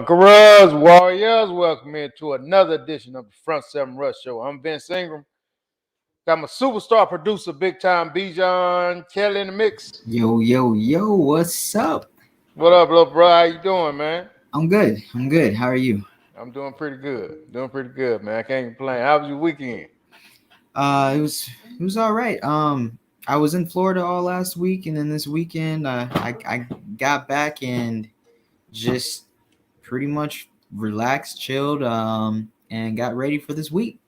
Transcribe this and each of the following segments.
Garage Warriors, welcome into another edition of the Front 7 Rush Show. I'm Vincent Ingram. Got my superstar producer, big time Bijan, Kelley in the mix. Yo, what's up? What up, little bro? How you doing, man? I'm good. How are you? I'm doing pretty good, man. I can't complain. How was your weekend? It was all right. I was in Florida all last week, and then this weekend, I got back and just pretty much relaxed, chilled, and got ready for this week.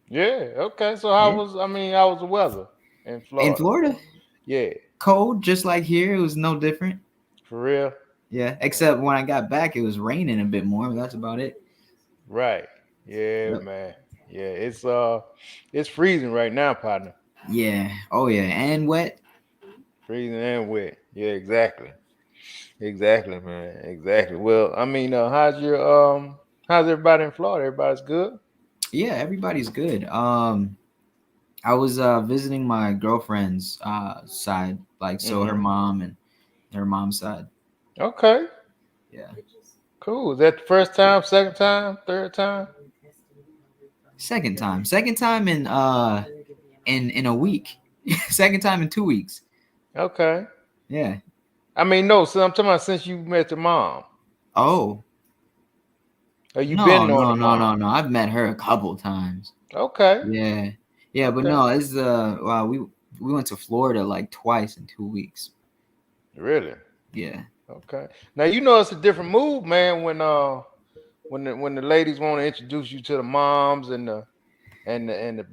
Yeah, okay. So how was the weather in Florida? In Florida? Yeah. Cold, just like here. It was no different. For real? Yeah, except when I got back, it was raining a bit more. But that's about it. Right. Yeah, man. Yeah, it's freezing right now, partner. Yeah. Oh yeah, and wet. Freezing and wet. Yeah, exactly. Exactly, man. Exactly. Well, how's everybody in Florida? Everybody's good? Yeah, everybody's good. I was visiting my girlfriend's side, so her mom and her mom's side. Okay. Yeah. Cool. Is that the first time, second time, third time? Second time in a week. Second time in 2 weeks. Okay. Yeah. No, so I'm talking about since you met your mom. Oh. Or you No, been on no. I've met her a couple times. Okay. Yeah. Yeah, okay. But no, it's wow, we went to Florida like twice in 2 weeks. Really? Yeah. Okay. Now it's a different move, man, when the ladies want to introduce you to the moms and the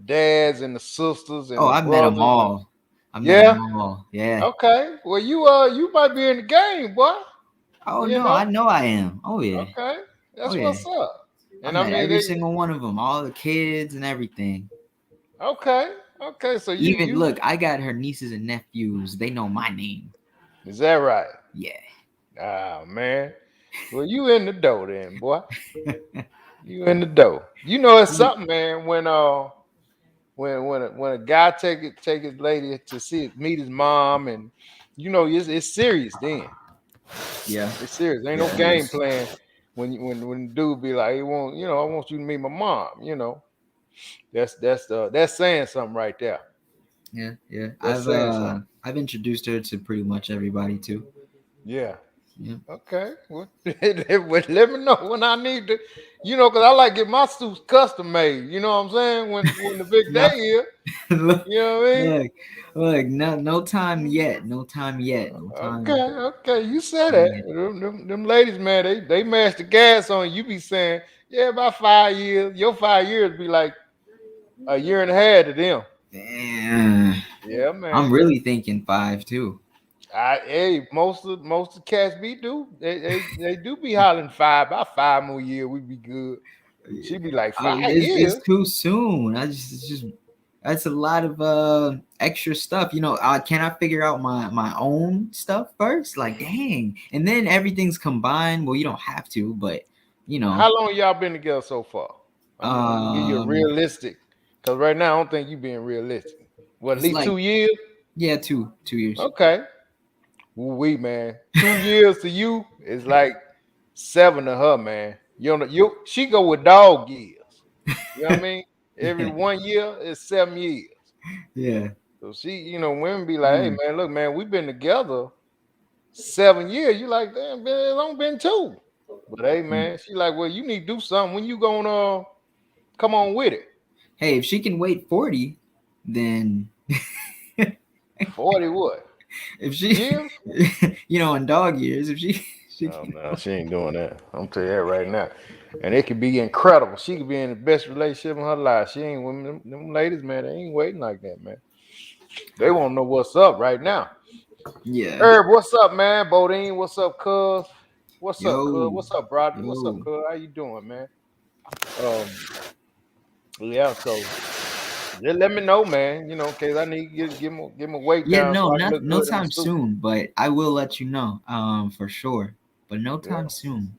dads and the sisters and I met them all. Yeah. Okay. Well, you might be in the game, boy. Oh no, I know I am. Oh yeah. Okay. That's what's up. And every single one of them, all the kids and everything. Okay. So look, I got her nieces and nephews. They know my name. Is that right? Yeah. Ah, man. Well, you in the dough then, boy. You in the dough. It's something, man. When a guy take his lady to meet his mom, and it's serious then. Yeah, it's serious. Ain't no game playing when dude be like, I want you to meet my mom. That's saying something right there. Yeah. I've introduced her to pretty much everybody too. Yeah. Okay. Well, let me know when I need to, because I like get my suits custom made. You know what I'm saying? When the big day is. Look, you know what I mean? Look, no time yet. Okay. You said that. Them ladies, man, they mash the gas on you. Be saying, yeah, about 5 years. Your 5 years be like a year and a half to them. Yeah, man. I'm really thinking 5 too. Most of the cats they do be hollering 5. About 5 more years, we be good. She be like 5 years. It's too soon. It's just that's a lot of extra stuff. Can I figure out my own stuff first? Like, dang, and then everything's combined. Well, you don't have to, but How long y'all been together so far? I'm gonna give you a realistic, because right now I don't think you being realistic. What, at least 2 years? Yeah, 2 years. Okay. Man. 2 years to you is like 7 to her, man. She go with dog years. You know what I mean? Every 1 year is 7 years. Yeah. So she, women be like, hey man, look, man, we've been together 7 years. You like, damn, man, it's only been 2. But hey man, she like, well, you need to do something. When you gonna come on with it? Hey, if she can wait 40, then 40 what? If she, in dog years, if she no, she ain't doing that. I'm tell you that right now. And it could be incredible. She could be in the best relationship in her life. She ain't with them ladies, man. They ain't waiting like that, man. They want to know what's up right now. Yeah. Herb, what's up, man? Bodine, what's up, cuz? What's up, cuz? What's up, brother? What's up, cuz? How you doing, man? Yeah, so just let me know, man. In case I need to give him a weight down. Yeah, no time soon, but I will let you know, for sure. But no time soon.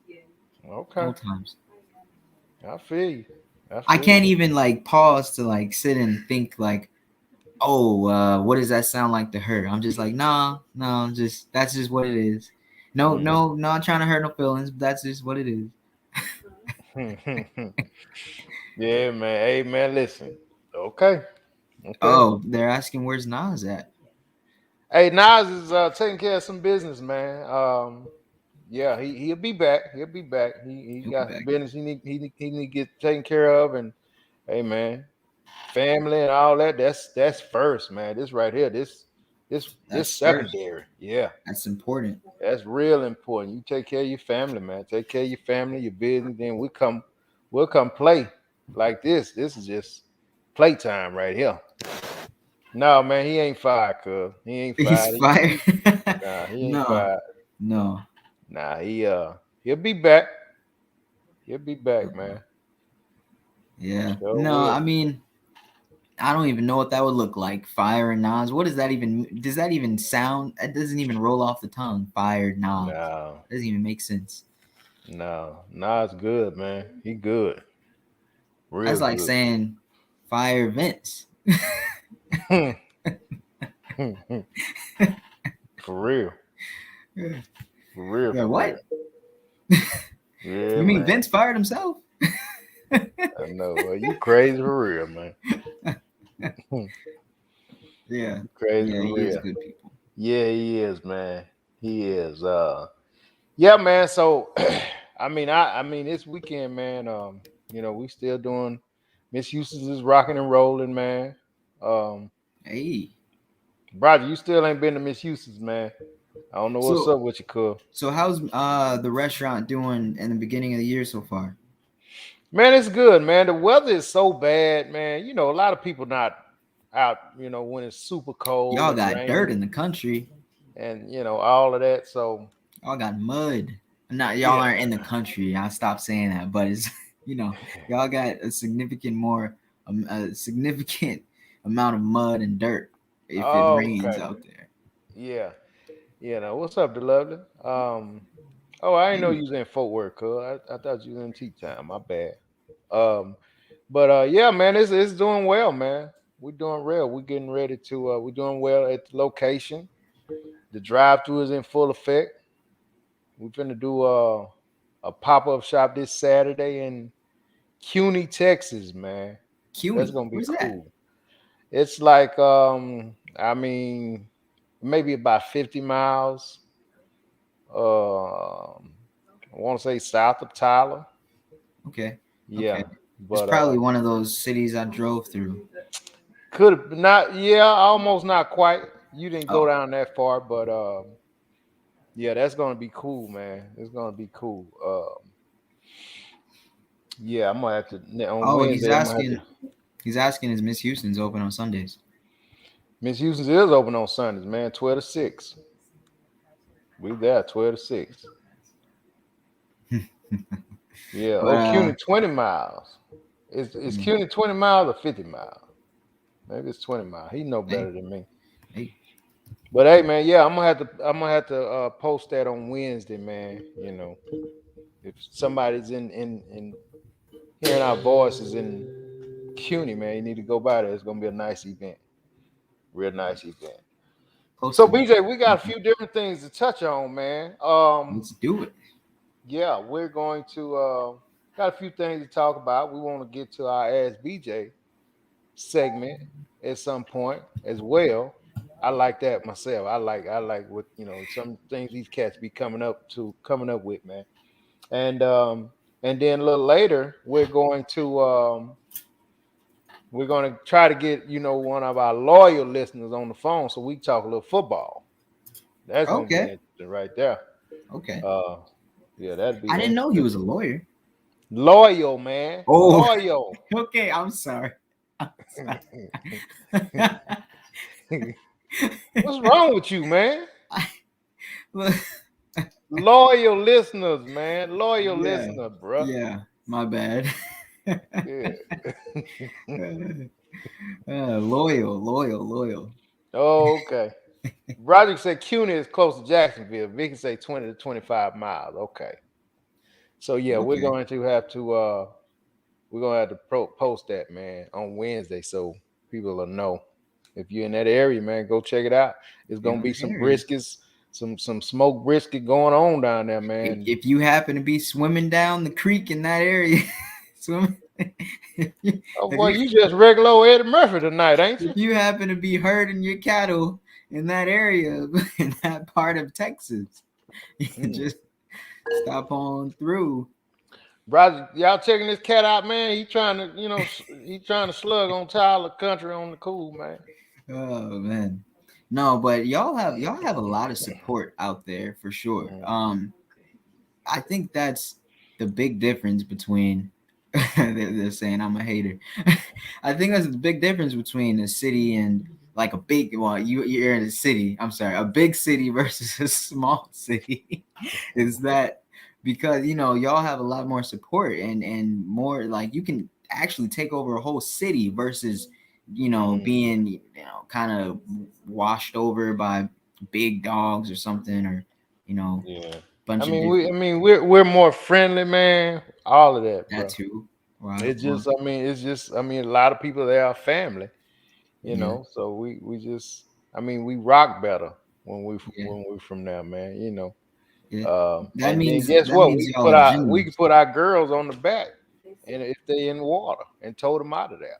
Okay. No times. I feel you. I can't even pause to sit and think oh, what does that sound like to her? I'm just like, nah, no, just that's just what it is. No, no, not trying to hurt no feelings, but that's just what it is. Yeah, man. Hey, man, listen. Okay. Okay. Oh, they're asking where's Nas at? Hey, Nas is taking care of some business, man. Yeah, he'll be back. He'll be back. He He'll be got some back. business he need to get taken care of, and hey, man, family and all that. That's first, man. This right here, this That's first. secondary. Yeah, That's important. that's real important. You take care of your family, man. Take care of your family, your business. Then we'll come play like this. This is just playtime right here. No, man, he ain't fired, cuz. He ain't He's fired. fired. Nah, he ain't No, fired. no. Nah, he'll be back. He'll be back, man. Yeah. Sure No, will. I mean, I don't even know what that would look like. Fire and Nas. What does that even? Does that even sound? It doesn't even roll off the tongue. Fire Nas. No, Doesn't even make sense. no. Nah, it's good, man. He good. That's Real like good. saying fire Vince. For real. Yeah. For real, Yeah, for real. what? Yeah, You mean man. Vince fired himself? I know. Well, you crazy for real, man. Yeah. You crazy Yeah, for he is real. good people. Yeah, he is, man. He is. Yeah, man. So I mean this weekend, man, we still doing Miss Houston's is rocking and rolling, man. Um, Hey. Roger, you still ain't been to Miss Houston's, man. I don't know what's So up with you, cuz. so how's the restaurant doing in the beginning of the year so far? Man, it's good, man. The weather is so bad, man. A lot of people not out, when it's super cold Y'all and got dirt raining in the country. and all of that. So Y'all got mud. Not y'all yeah. aren't in the country. I stopped saying that, but it's y'all got a significant amount of mud and dirt if it Oh, rains okay. out there. Yeah. Yeah. What's up, Beloved? Oh, I didn't know Hey, you was in Fort Worth, cuz. I thought you was in Tea Time. My bad. Um, but yeah, man, it's doing well, man. We're doing well. We're getting ready to we're doing well at the location. The drive through is in full effect. We're gonna do a pop-up shop this Saturday in CUNY, Texas, man. That's CUNY, gonna be where's that? cool. It's like maybe about 50 miles. I want to say south of Tyler. Okay, okay. Yeah, It's but probably one of those cities I drove through. could have not. Yeah, almost not quite. You didn't go Oh, down that far, but yeah, that's gonna be cool, man. It's gonna be cool. Yeah, I'm gonna have to on oh, he's Wednesday. I'm gonna have asking. to. He's asking, is Miss Houston's open on Sundays? Miss Houston's is open on Sundays, man. 12 to 6. We there 12 to 6. Yeah. But Oh, CUNY 20 miles. Is mm, CUNY 20 miles or 50 miles? Maybe it's 20 miles. He know hey, better than me. hey, But hey, man, yeah, I'm gonna have to post that on Wednesday, man. If somebody's in hearing our voices in CUNY, man, you need to go by there. It's gonna be a nice event, real nice event. So posted. BJ, we got a few different things to touch on, man. Let's do it. Yeah, we're going to got a few things to talk about. We want to get to our Ask BJ segment at some point as well. I like that myself. I like what some things these cats be coming up with, man. And then a little later we're going to try to get one of our loyal listeners on the phone so we talk a little football. That's gonna be Okay, interesting right there. okay. Uh, yeah, that'd be I didn't know he interesting. was a lawyer. Loyal, man. Oh, Loyal. okay. I'm sorry. I'm What's wrong with you, man? sorry. Loyal listeners, man. Loyal Yeah, listener, bruh. yeah. My bad. Yeah. Loyal. Oh, okay. Roger said CUNY is close to Jacksonville. Vicky say 20 to 25 miles. Okay. So yeah, we're Okay. going to have to post that, man, on Wednesday so people will know. If you're in that area, man, go check it out. It's Get gonna on be the some area. briskets, some smoked brisket going on down there, man. If you happen to be swimming down the creek in that area, swimming. if you, Oh if boy, you you just regular old Eddie Murphy tonight, ain't you? if you happen to be herding your cattle in that area, in that part of Texas, you can Mm. just stop on through. Brother, y'all checking this cat out, man. He trying to, he trying to slug on Tyler Country on the cool, man. Oh man. No, but y'all have a lot of support out there for sure. Mm. I think that's the big difference between they're saying I'm a hater. I think that's the big difference between a city and like a big well, you're in a city. I'm sorry, a big city versus a small city is that because y'all have a lot more support and more like you can actually take over a whole city versus Mm. being kind of washed over by big dogs or something or Yeah. bunch of different We're more friendly, man. All of that, that bro. too. Wow, It's wow. just, a lot of people there are family, Yeah, So we just, we rock better yeah, when we from there, man. yeah. That And then means guess that what? means y'all are We can generous. put our girls on the back, and if they in water, and tow them out of there.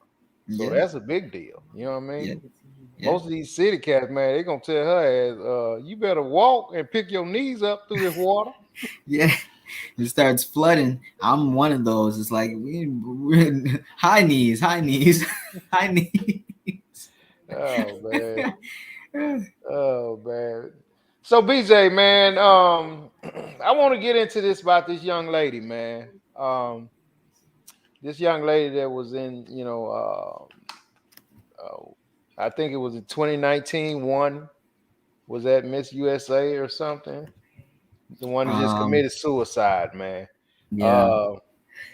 So Yeah, that's a big deal. You know what I yeah, mean? yeah, Most of these city cats, man, they gonna tell her ass, you better walk and pick your knees up through this water. yeah. It starts flooding. I'm one of those. It's like we're high knees, high knees, high knees. Oh man. Oh man. So BJ, man, I want to get into this about this young lady, man. This young lady that was in, I think it was in 2019 one was that Miss USA or something. The one that just um, committed suicide, man. yeah, Uh,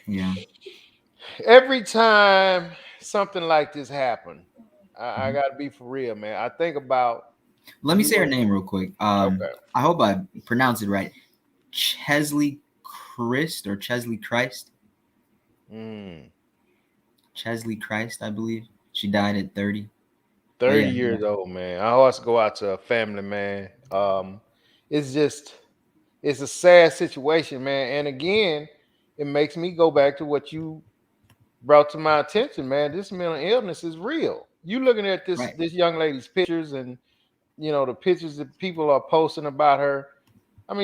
yeah. every time something like this happen, I Mhm. gotta be for real, man. I think about Let me you say her know. name real quick. Okay. I hope I pronounce it right. Chesley Christ or Chesley Christ. Mm. Chesley Christ, I believe. She died at 30. But 30 yeah, yeah. years old, man. I always go out to a family, man. It's just it's a sad situation, man. And again, it makes me go back to what you brought to my attention, man. This mental illness is real. You looking at this Right. this young lady's pictures and the pictures that people are posting about her.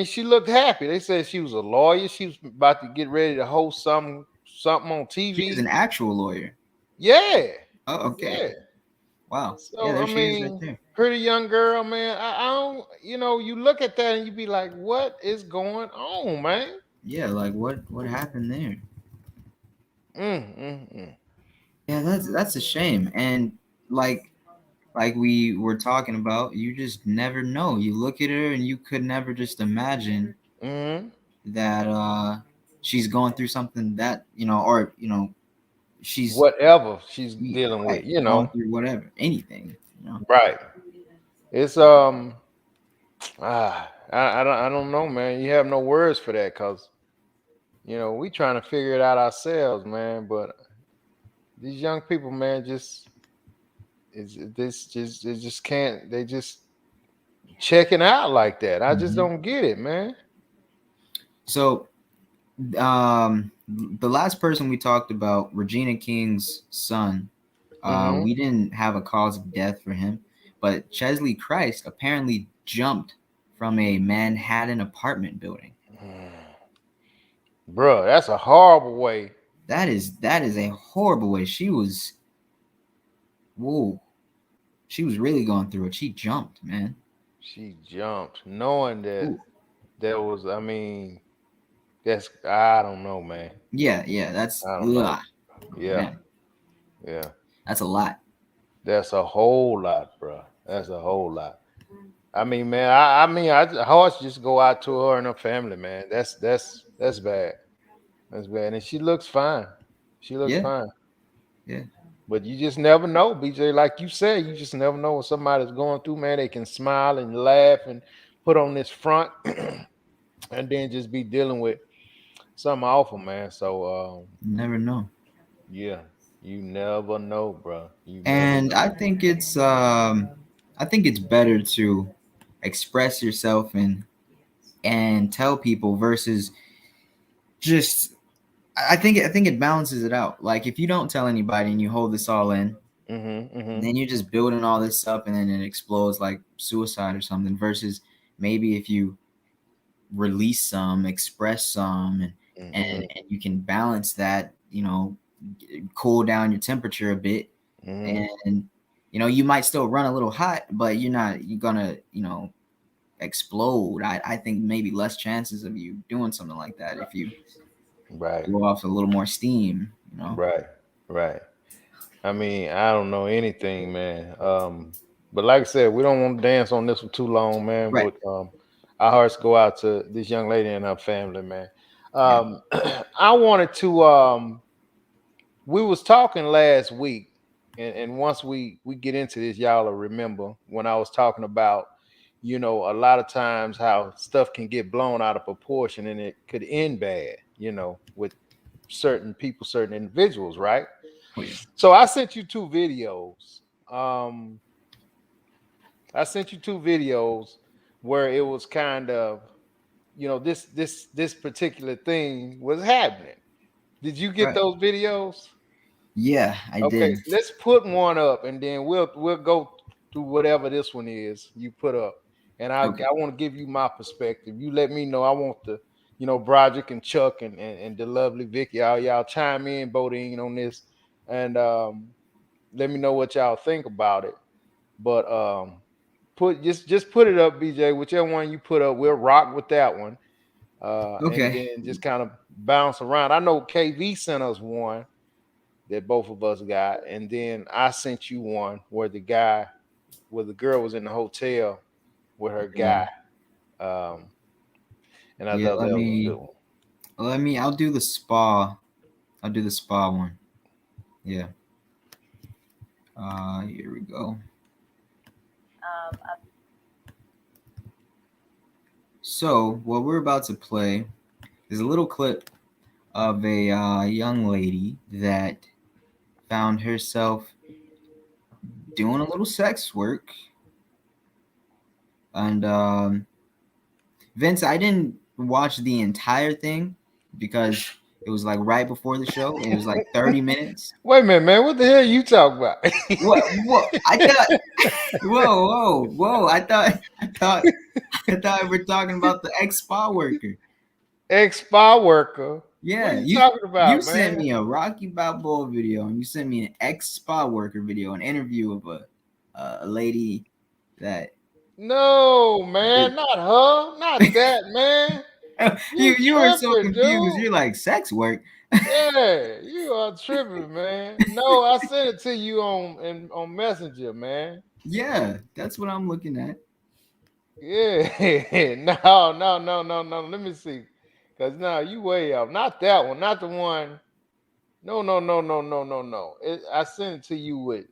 She looked happy. They said she was a lawyer. She was about to get ready to host something on She is an TV. actual lawyer. Yeah. Oh, okay. Yeah. Wow. Yeah, So there she is right there. pretty young girl, man. I don't, you look at that and you be like, what is going on, man? Yeah, like what happened there? Mm, mm, mm. Yeah, that's a shame. And like like we were talking about, you just never know. You look at her and you could never just imagine Mm. that she's going through something that, or she's Whatever she's dealing with, right, going through whatever, anything. right? It's I don't know, man. You have no words for that because we trying to figure it out ourselves, man. But these young people, man, they just can't. They just checking out like that. I just Hmm. don't get it, man. So the last person we talked about, Regina King's son, Mm-hmm. we didn't have a cause of death for him, but Chesley Christ apparently jumped from a Manhattan apartment building. Bruh, that's a horrible way. That is a horrible way. Whoa, she was really going through it. She jumped, man. She jumped, knowing that Ooh. there was. That's I don't know, man. Yeah, yeah, that's I don't know. ugh, Yeah, man. yeah. That's a lot. That's a whole lot, bruh. That's a whole lot. Man. I hearts just go out to her and her family, man. That's bad. That's bad. And she looks fine. She looks Yeah, fine. yeah. But you just never know, BJ. Like you said, you just never know what somebody's going through, man. They can smile and laugh and put on this front and then just be dealing with something awful, man. So You never know. yeah. You never know, bro. You never And know. I think it's better to express yourself and tell people versus just I think it balances it out. Like if you don't tell anybody and you hold this all in, Mm-hmm. then you're just building all this up and then it explodes like suicide or something. Versus maybe if you release some, express some, Mm-hmm. and you can balance that, cool down your temperature a bit, Mm-hmm. and you might still run a little hot, but you're gonna explode. I think maybe less chances of you doing something like that if you Right. blow off a little more steam. Right. Right. I mean, I don't know anything, man. But like I said, we don't want to dance on this for too long, man. Right. But our hearts go out to this young lady and her family, man. Yeah. I wanted to we was talking last week, and once we get into this, y'all will remember when I was talking about, a lot of times how stuff can get blown out of proportion and it could end bad, with certain people, certain individuals, right? Oh, yeah. So I sent you two videos. Um, I sent you two videos where it was kind of, this particular thing was happening. Did you get Right. those videos? Yeah, I Okay, did. let's put one up and then we'll go through whatever this one is you put up. And I Okay. want to give you my perspective. You let me know. I want the, Broderick and Chuck and the lovely Vicky, y'all chime in, vote in on this, and let me know what y'all think about it. But just put it up, BJ. Whichever one you put up, we'll rock with that one. And Okay. then just kind of bounce around. I know KV sent us one that both of us got, and then I sent you one where the girl was in the hotel with her Yeah. guy. Um, and I Yeah. thought that was a good one. I'll do the spa. I'll do the spa one. Yeah. Here we go. So what we're about to play is a little clip of a young lady that found herself doing a little sex work. And Vince, I didn't watch the entire thing because it was like right before the show. It was like 30 minutes. Wait a minute, man. What the hell you talking about? What? I thought. Whoa! I thought we were talking about the ex spa worker. Ex spa worker. What are Yeah, you you talking you about, sent man? me a Rocky Balboa video, and you sent me an ex spa worker video, an interview of a lady that No, did. man, not her, not that, man. You You were so tripping, confused. dude. You're like sex work. Yeah, you are tripping, man. No, I sent it to you on Messenger, man. Yeah, that's what I'm looking at. Yeah, no. Let me see, cause now you way off. Not that one. Not the one. No. I sent it to you with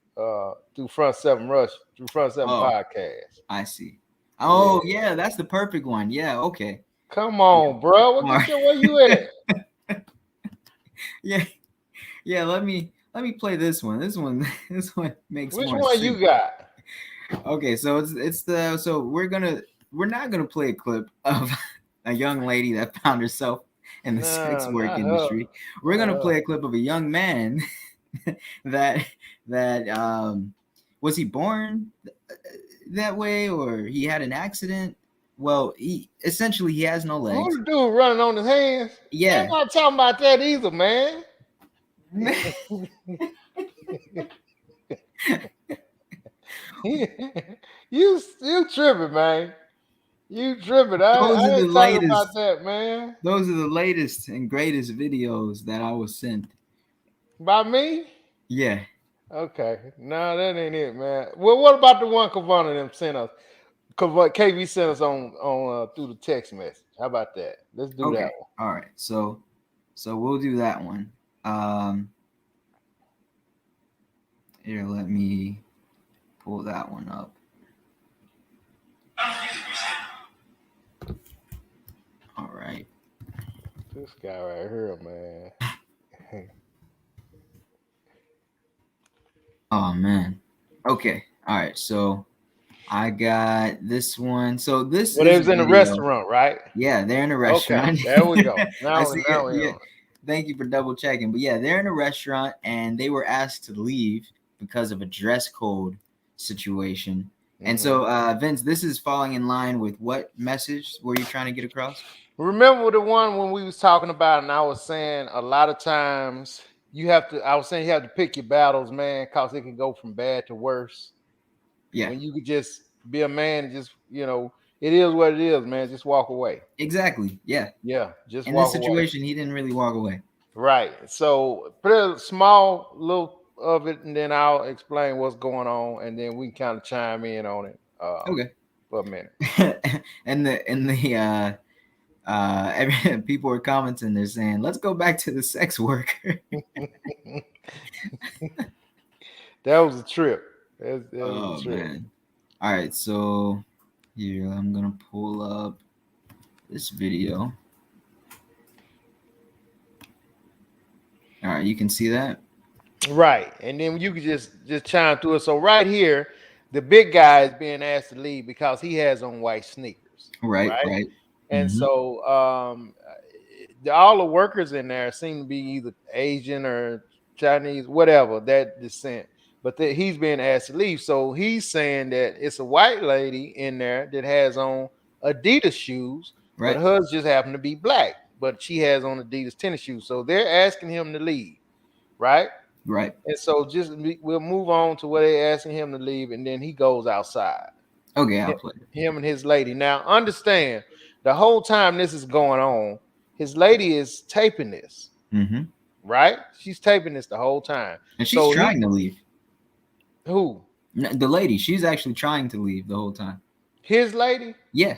through Front Seven Rush, through Front Seven Oh, Podcast. I see. Yeah, Oh, yeah, that's the perfect one. Yeah, okay. come Yeah. on, bro. What All get right. your where you at? Yeah, yeah. Let me play this one. This one this one makes Which more one you sense. got? Okay, so it's the so we're not gonna play a clip of a young lady that found herself in the sex Nah, work not her. industry. We're Not gonna her. play a clip of a young man that that was he born that way or he had an accident? Well, he has no Who legs. the dude running on his hands? I'm Yeah. not talking about that either, man. you tripping, man. You tripping. Those are I the ain't talking about latest. that, man. Those are the latest and greatest videos that I was sent. By me? Yeah. Okay. No, that ain't it, man. Well, what about the one Kavana them sent us? KV sent us on through the text message. How about that? Let's do that Okay. All right. So we'll do that one. Um Here, let me pull that one up. All right. one. This guy right here, man. Oh man. Okay. All right. So I got this one. So this Well, they is a was in a video. restaurant, right? Yeah, they're in a Okay, restaurant. there we go. I Now, see now it. we Yeah. on. Thank you for double checking. But yeah, they're in a restaurant and they were asked to leave because of a dress code situation. And so, Vince, this is falling in line with what message were you trying to get across? Remember the one when we was talking about, and I was saying a lot of times you have to. I was saying you have to pick your battles, man, because it can go from bad to worse. Yeah, When you could just be a man and just, it is what it is, man. Just walk away. exactly. Yeah. Yeah, just In this walk away. situation, he didn't really walk away. Right. So put a small little of it, and then I'll explain what's going on, and then we can kind of chime in on it Okay. for a minute. People were commenting. They're saying, "Let's go back to the sex worker." That was a trip. That was Oh a trip. man. All right, so here I'm gonna pull up this video. All right, you can see that. Right. And then you could just chime through it. So right here, the big guy is being asked to leave because he has on white sneakers. Right, Right. right. And Mm-hmm. so all the workers in there seem to be either Asian or Chinese, whatever that descent. But he's being asked to leave. So he's saying that it's a white lady in there that has on Adidas shoes, but Right, hers just happen to be black, but she has on Adidas tennis shoes. So they're asking him to leave, right? right. And so we'll move on to where they're asking him to leave, and then he goes outside. Okay, I'll play. Him and his lady. Now, understand, the whole time this is going on, his lady is taping this, Mm-hmm. right? She's taping this the whole time. And she's So trying to leave. who? The lady, she's actually trying to leave the whole time. His lady? Yeah.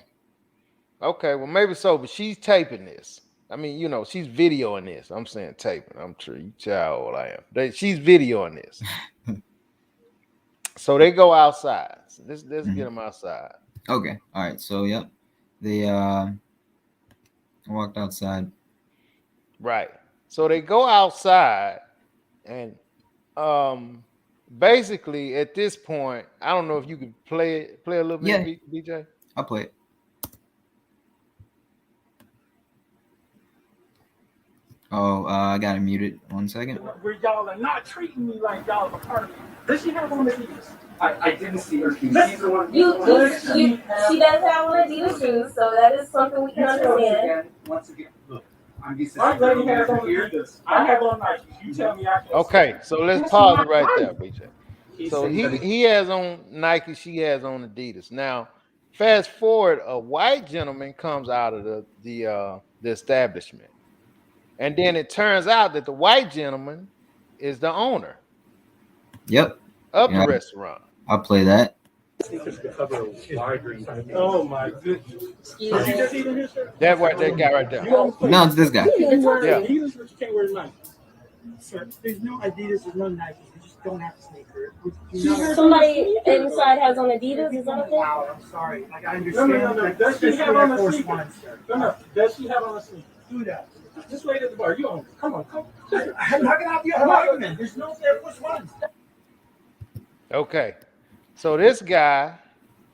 Okay, well maybe so, but she's taping this. I mean, she's videoing this. I'm saying taping. I'm sure you tell how old I am. She's videoing this. So they go outside. So let's get them outside. Okay. All right. So yep, they walked outside. Right. So they go outside, and basically at this point, I don't know if you could play a little bit, Yeah. BJ. I'll play it. Oh, I got it muted. 1 second. Where y'all are not treating me like y'all are part of it. Does she have on Adidas? I didn't see her. She's the one. She does have on Adidas shoes, so that is something we can understand. Once again, look. I'm used to my lady has on Adidas. I have on Nike. You tell me I can't. Okay, so let's pause it right there, BJ. So he has on Nike, she has on Adidas. Now, fast forward, a white gentleman comes out of the establishment. And then it turns out that the white gentleman is the owner. Yep. Of the restaurant. I'll play that. Oh my goodness. That guy right there. No, it's this guy. Yeah. Adidas, but you can't wear Nike. Sir, there's no Adidas, there's no Nike. You just don't have to sneaker. Somebody inside has on Adidas, is that okay? Wow, I'm sorry. Like, I understand. No. Does she have on a sneaker? No. Does she have on a sneaker? Do that. Just wait at the bar. You own it. Come on. I'm not gonna have you have an argument. There's no Air Force Ones. Okay. So this guy,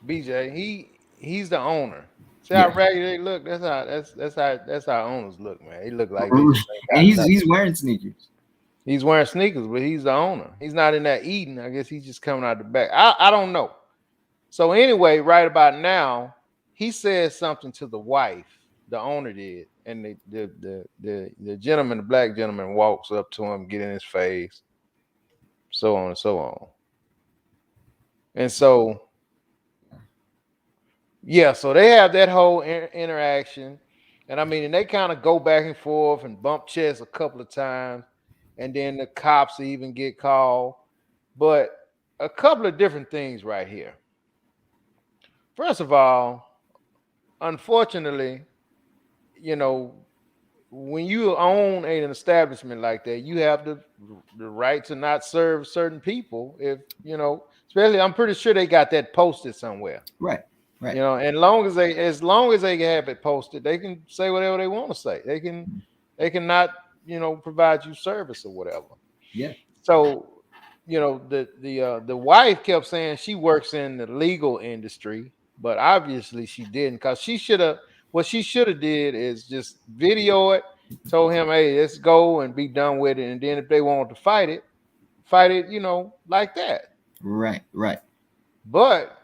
BJ, he's the owner. See how ragged they look? That's how owners look, man. They look like and he's wearing sneakers. He's wearing sneakers, but he's the owner. He's not in there eating. I guess he's just coming out the back. I don't know. So anyway, right about now, he says something to the wife. The owner did, and the gentleman, the black gentleman, walks up to him, get in his face, so on and so on. And so, yeah, so they have that whole interaction, and I mean, and they kind of go back and forth and bump chests a couple of times, and then the cops even get called. But a couple of different things right here. First of all, unfortunately, when you own an establishment like that, you have the right to not serve certain people. If especially, I'm pretty sure they got that posted somewhere. Right. And as long as they have it posted, they can say whatever they want to say. They can not provide you service or whatever. Yeah. So the wife kept saying she works in the legal industry, but obviously she didn't, because she should have. What she should have did is just video it, told him, "Hey, let's go and be done with it." And then if they wanted to fight it, like that. Right. But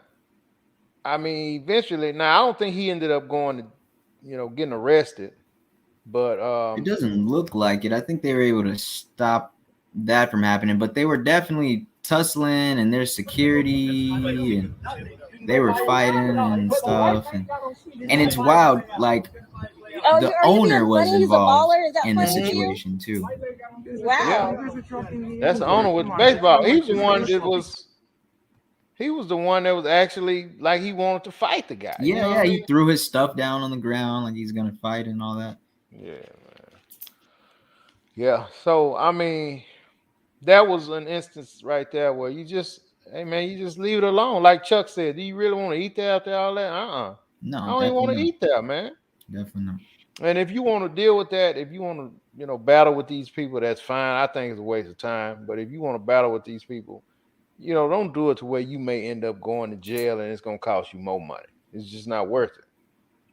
I mean, eventually, now I don't think he ended up going to, getting arrested. But It doesn't look like it. I think they were able to stop that from happening, but they were definitely tussling, and there's security, and they were fighting and stuff, and it's wild. Like the owner was involved in the situation too. Wow. that's the owner with baseball. He's the one that was. He was the one that was actually like he wanted to fight the guy. Yeah, he threw his stuff down on the ground like he's gonna fight and all that. Yeah, man. Yeah. So I mean, that was an instance right there where you just, hey man, you just leave it alone. Like Chuck said, do you really want to eat there after all that? No, I don't even want to eat there, man. Definitely not. And if you want to deal with that, if you want to, battle with these people, that's fine. I think it's a waste of time. But if you want to battle with these people, don't do it to where you may end up going to jail and it's going to cost you more money. It's just not worth it.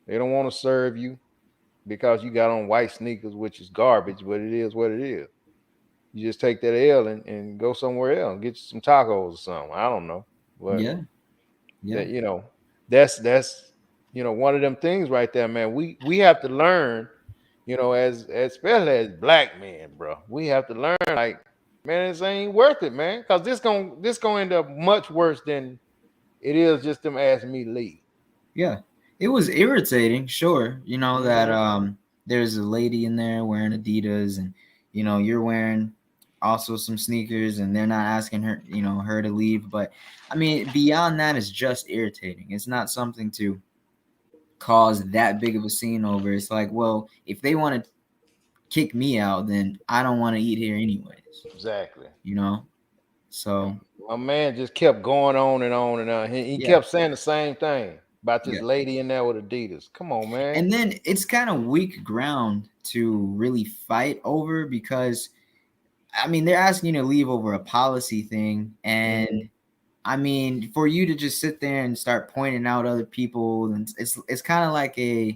They don't want to serve you because you got on white sneakers, which is garbage, but it is what it is. You just take that L and go somewhere else and get you some tacos or something. I don't know. But yeah. That's one of them things right there, man. We have to learn, as especially as black men, bro. We have to learn, like, man, this ain't worth it, man. Because this gonna end up much worse than it is just them asking me to leave. Yeah. It was irritating, sure. That there's a lady in there wearing Adidas, and you're wearing also some sneakers, and they're not asking her, her to leave. But I mean, beyond that, it's just irritating. It's not something to cause that big of a scene over. It's like, well, if they want to kick me out, then I don't want to eat here anyways. Exactly. So my man just kept going on and on and on. He kept saying the same thing about this lady in there with Adidas. Come on, man. And then it's kind of weak ground to really fight over, because I mean, they're asking you to leave over a policy thing, and I mean, for you to just sit there and start pointing out other people, and it's kind of like it's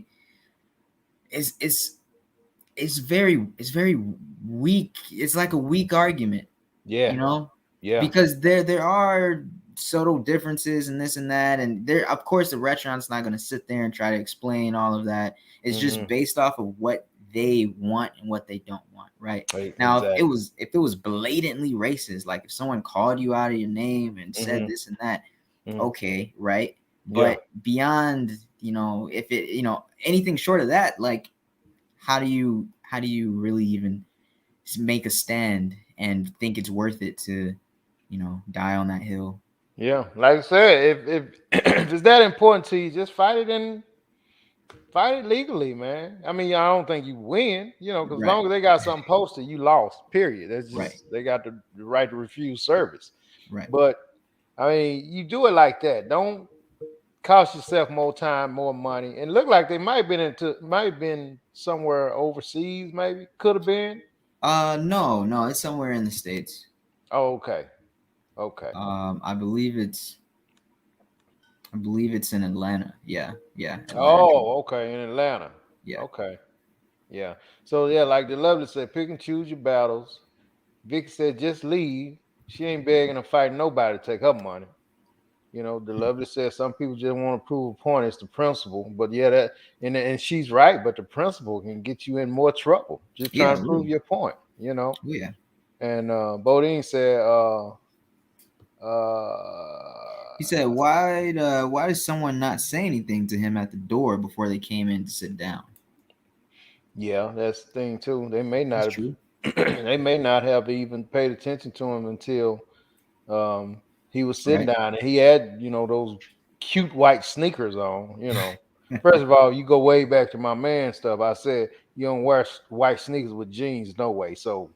very weak. It's like a weak argument. Yeah. Yeah. Because there are subtle differences and this and that, and there, of course, the restaurant's not going to sit there and try to explain all of that. It's just based off of what they want and what they don't want, right? Now, exactly. if it was blatantly racist, like if someone called you out of your name and said this and that, okay, right? But beyond, if it, anything short of that, like, how do you really even make a stand and think it's worth it to, die on that hill? Yeah, like I said, if if it's that important to you, just fight it legally, man. I mean, I don't think you win, because as long as they got something posted, you lost. Period. That's just they got the right to refuse service. Right. But I mean, you do it like that. Don't cost yourself more time, more money. And look like they might have been somewhere overseas, maybe. Could have been. No, it's somewhere in the States. Oh, okay. I believe it's in Atlanta. Yeah. Atlanta. Oh, okay, in Atlanta. Yeah. Okay. Yeah. So yeah, like the Lovely said, pick and choose your battles. Vicky said, just leave. She ain't begging or fighting nobody to take her money. The Lovely said some people just want to prove a point. It's the principle. But yeah, that and she's right, but the principle can get you in more trouble. Just trying to prove your point, Yeah. And Bodine said he said, why does someone not say anything to him at the door before they came in to sit down? Yeah, that's the thing too. They may not That's true. They may not have even paid attention to him until he was sitting down and he had, those cute white sneakers on, First of all, you go way back to my man stuff. I said you don't wear white sneakers with jeans, no way. So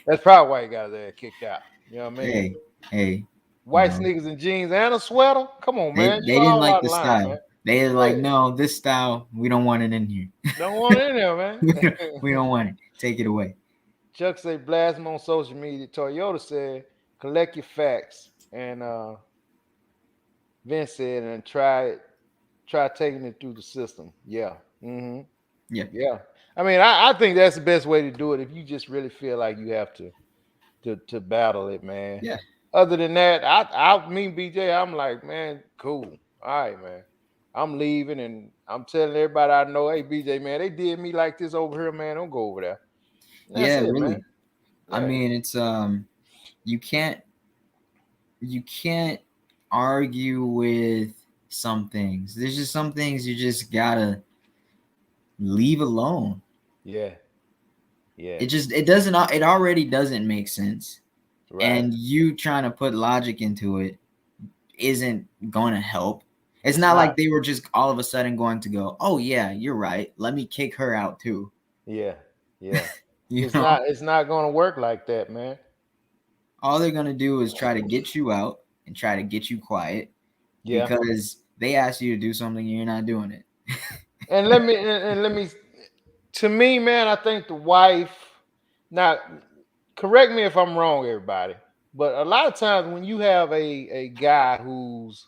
that's probably why he got his ass kicked out. You know what I mean? Hey. White sneakers and jeans and a sweater. Come on, man. They didn't like the style. Man. They were like, no, this style, we don't want it in here. Don't want it in there, man. we don't want it. Take it away. Chuck said, blast him on social media. Toyota said, collect your facts, and Vincent, and try taking it through the system. Yeah. Yeah. Yeah. I mean, I think that's the best way to do it if you just really feel like you have to battle it, man. Yeah. Other than that, I mean BJ, I'm like, man, cool. All right, man. I'm leaving and I'm telling everybody I know, hey BJ, man, they did me like this over here, man. Don't go over there. And that's Yeah, it, man. really. I Yeah. mean, it's you can't argue with some things. There's just some things you just gotta leave alone. Yeah. Yeah. It already doesn't make sense. Right. And you trying to put logic into it isn't going to help. It's not like they were just all of a sudden going to go, oh yeah, you're right, let me kick her out too. Yeah. Yeah. You It's know, not gonna work like that, man. all they're going to do is try to get you out and try to get you quiet Yeah. because they asked you to do something and you're not doing it. And let me to me, man, I think the wife, now correct me if I'm wrong, everybody, but a lot of times when you have a guy who's,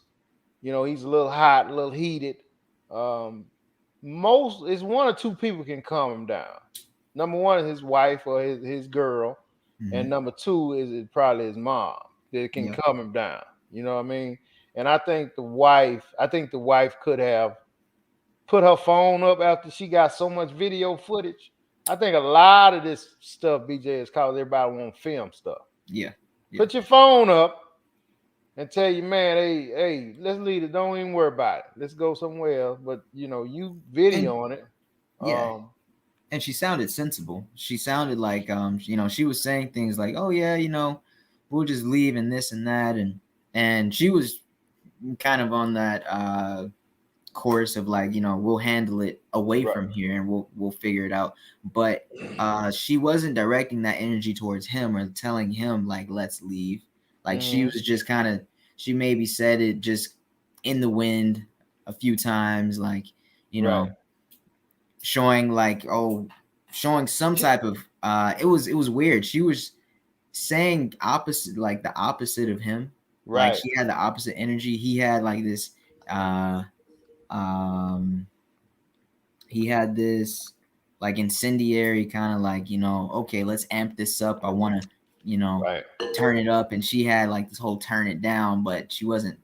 he's a little hot, a little heated, um, most is one or two people can calm him down. Number one is his wife or his girl, and number two is probably his mom that can Yep. calm him down. You know what I mean? And I think the wife could have put her phone up after she got so much video footage. I think a lot of this stuff, BJ, is because everybody want to film stuff. Yeah. Put your phone up and tell your man, hey, let's leave it. Don't even worry about it. Let's go somewhere else. But you video on it. Yeah. And she sounded sensible. She sounded like she was saying things like, oh yeah, we'll just leave and this and that, and she was kind of on that course of like, we'll handle it away from here and we'll figure it out. But she wasn't directing that energy towards him or telling him like, let's leave. Like she was just kind of, she maybe said it just in the wind a few times, like, showing some type of it was weird. She was saying opposite, like the opposite of him. Right. Like she had the opposite energy. He had like this he had this like incendiary kind of like, okay, let's amp this up. I want to, turn it up. And she had like this whole turn it down, but she wasn't,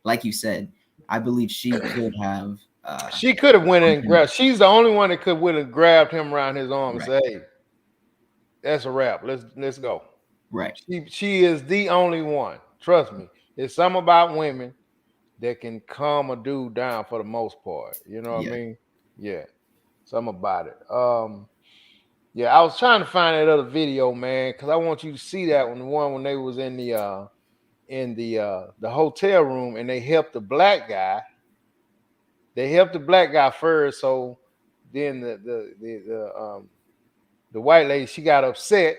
like you said, I believe she could have went in and grabbed. She's the only one that would have grabbed him around his arm and said, hey, that's a wrap. Let's go. Right. She is the only one. Trust me. It's something about women that can calm a dude down for the most part. You know what I mean? Yeah. Something about it. Yeah, I was trying to find that other video, man, because I want you to see that one when they was in the hotel room and they helped the black guy. They helped the black guy first, so then the white lady, she got upset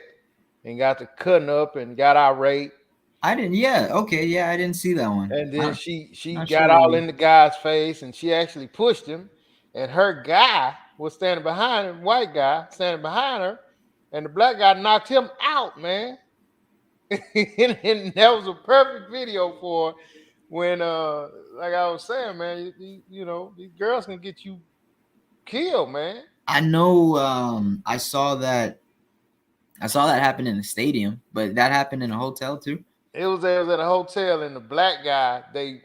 and got to cutting up and got irate. I didn't. Yeah. Okay. Yeah, I didn't see that one. And then she got all in the guy's face, and she actually pushed him. And her guy was standing behind him, white guy standing behind her, and the black guy knocked him out, man. and that was a perfect video for when, like I was saying, man, these girls can get you killed, man. I know. I saw that happen in the stadium, but that happened in a hotel too. It was at a hotel, and the black guy, they,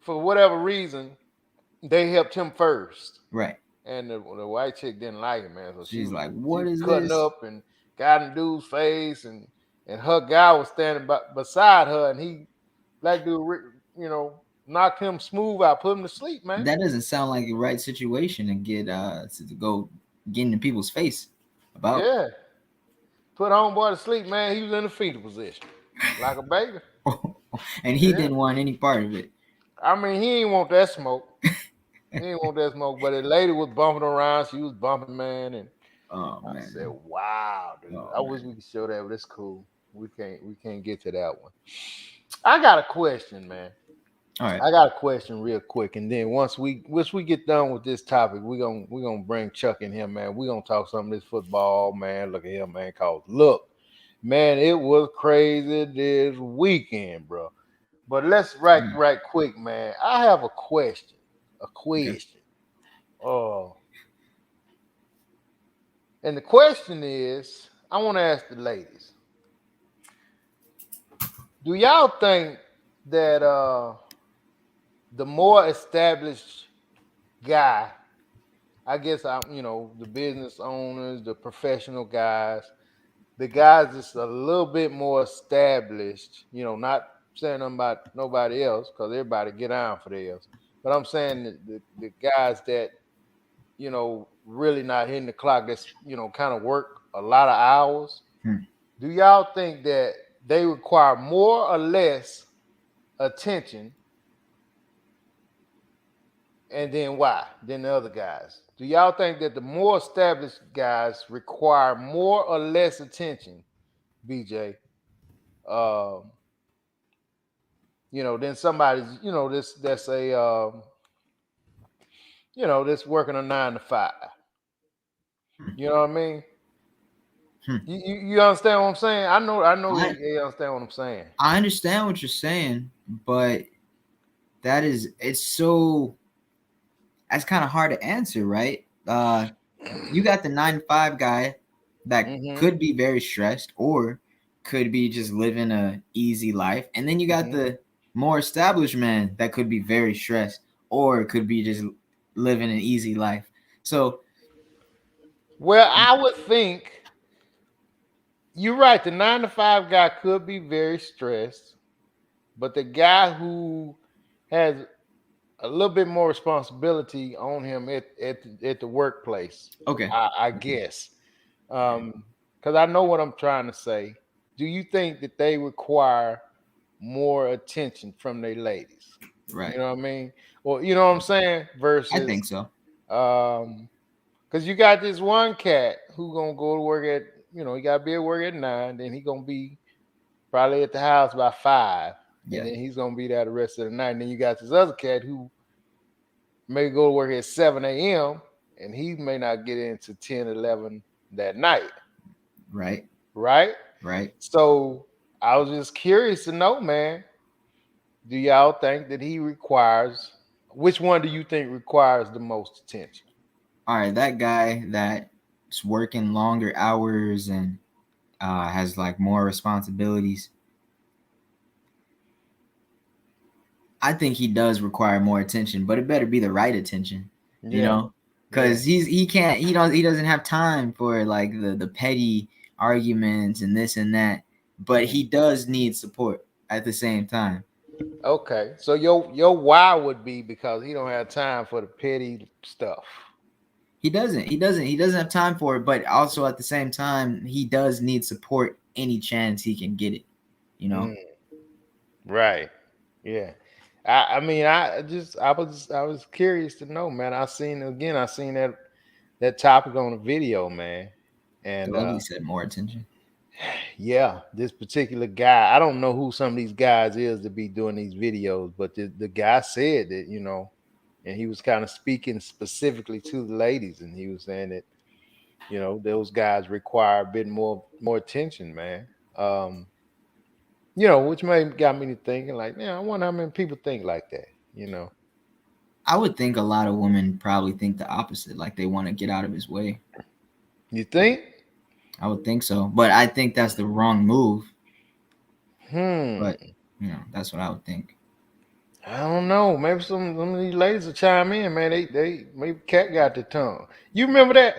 for whatever reason, they helped him first. Right. And the white chick didn't like it, man. So she's like, what is cutting this? up and got in dude's face, and her guy was standing beside her, and black dude, knocked him smooth out, put him to sleep, man. That doesn't sound like the right situation to get to go get into people's face about. Yeah. Put homeboy to sleep, man. He was in the fetal position. Like a baby. And he didn't want any part of it. I mean, he didn't want that smoke. But the lady was bumping around. She was bumping, man. And I said, wow, dude. I wish we could show that, but it's cool. We can't get to that one. I got a question, man. All right. I got a question real quick. And then once we get done with this topic, we're gonna bring Chuck in here, man. We're gonna talk some of this football, man. Look at him, man. Look, Man, it was crazy this weekend, bro. But let's right quick, man. I have a question. A Okay. question. Oh, and the question is, I want to ask the ladies: do y'all think that the more established guy, I guess the business owners, the professional guys, the guys that's a little bit more established, not saying nothing about nobody else, because everybody get on for theirs. But I'm saying the guys that, really not hitting the clock, that's, kind of work a lot of hours. Hmm. Do y'all think that they require more or less attention? And then why than the other guys? Do y'all think that the more established guys require more or less attention, BJ? Um, than somebody's, that's a, that's working a 9 to 5. You know what I mean? Hmm. You understand what I'm saying? I know I, they understand what I'm saying. I understand what you're saying, but that's kind of hard to answer, right? You got the 9 to 5 guy that Mm-hmm. could be very stressed or could be just living a easy life, and then you got the more established man that could be very stressed or could be just living an easy life. So, well, I would think you're right. The 9 to 5 guy could be very stressed, but the guy who has a little bit more responsibility on him at the workplace, okay, I guess. Because I know what I'm trying to say. Do you think that they require more attention from their ladies? right. You know what I mean? Well, you know what I'm saying? I Versus, think so. because you got this one cat who gonna go to work at, he gotta be at work at 9, then he gonna be probably at the house by 5, and Yeah, then he's gonna be there the rest of the night. And then you got this other cat who may go to work at 7 a.m. and he may not get into 10, 11 that night. right, Right? right. So I was just curious to know, man, do y'all think that which one do you think requires the most attention? All right, that guy that's working longer hours and has like more responsibilities. I think he does require more attention, but it better be the right attention, Yeah. because he doesn't have time for like the petty arguments and this and that, but he does need support at the same time. Okay. So your why would be because he don't have time for the petty stuff. He doesn't have time for it, but also at the same time he does need support any chance he can get it. Right. Yeah. I mean I was curious to know, man. I seen that topic on a video, man. The And lovely said more attention. yeah, this particular guy, I don't know who some of these guys is to be doing these videos, but the guy said that, and he was kind of speaking specifically to the ladies, and he was saying that, those guys require a bit more attention, man. Which got me to thinking like, I wonder how many people think like that. I would think a lot of women probably think the opposite, like they want to get out of his way. You think? I would think so, but I think that's the wrong move. Hmm. But that's what I would think. I don't know. Maybe some of these ladies will chime in, man. They maybe cat got the tongue. You remember that?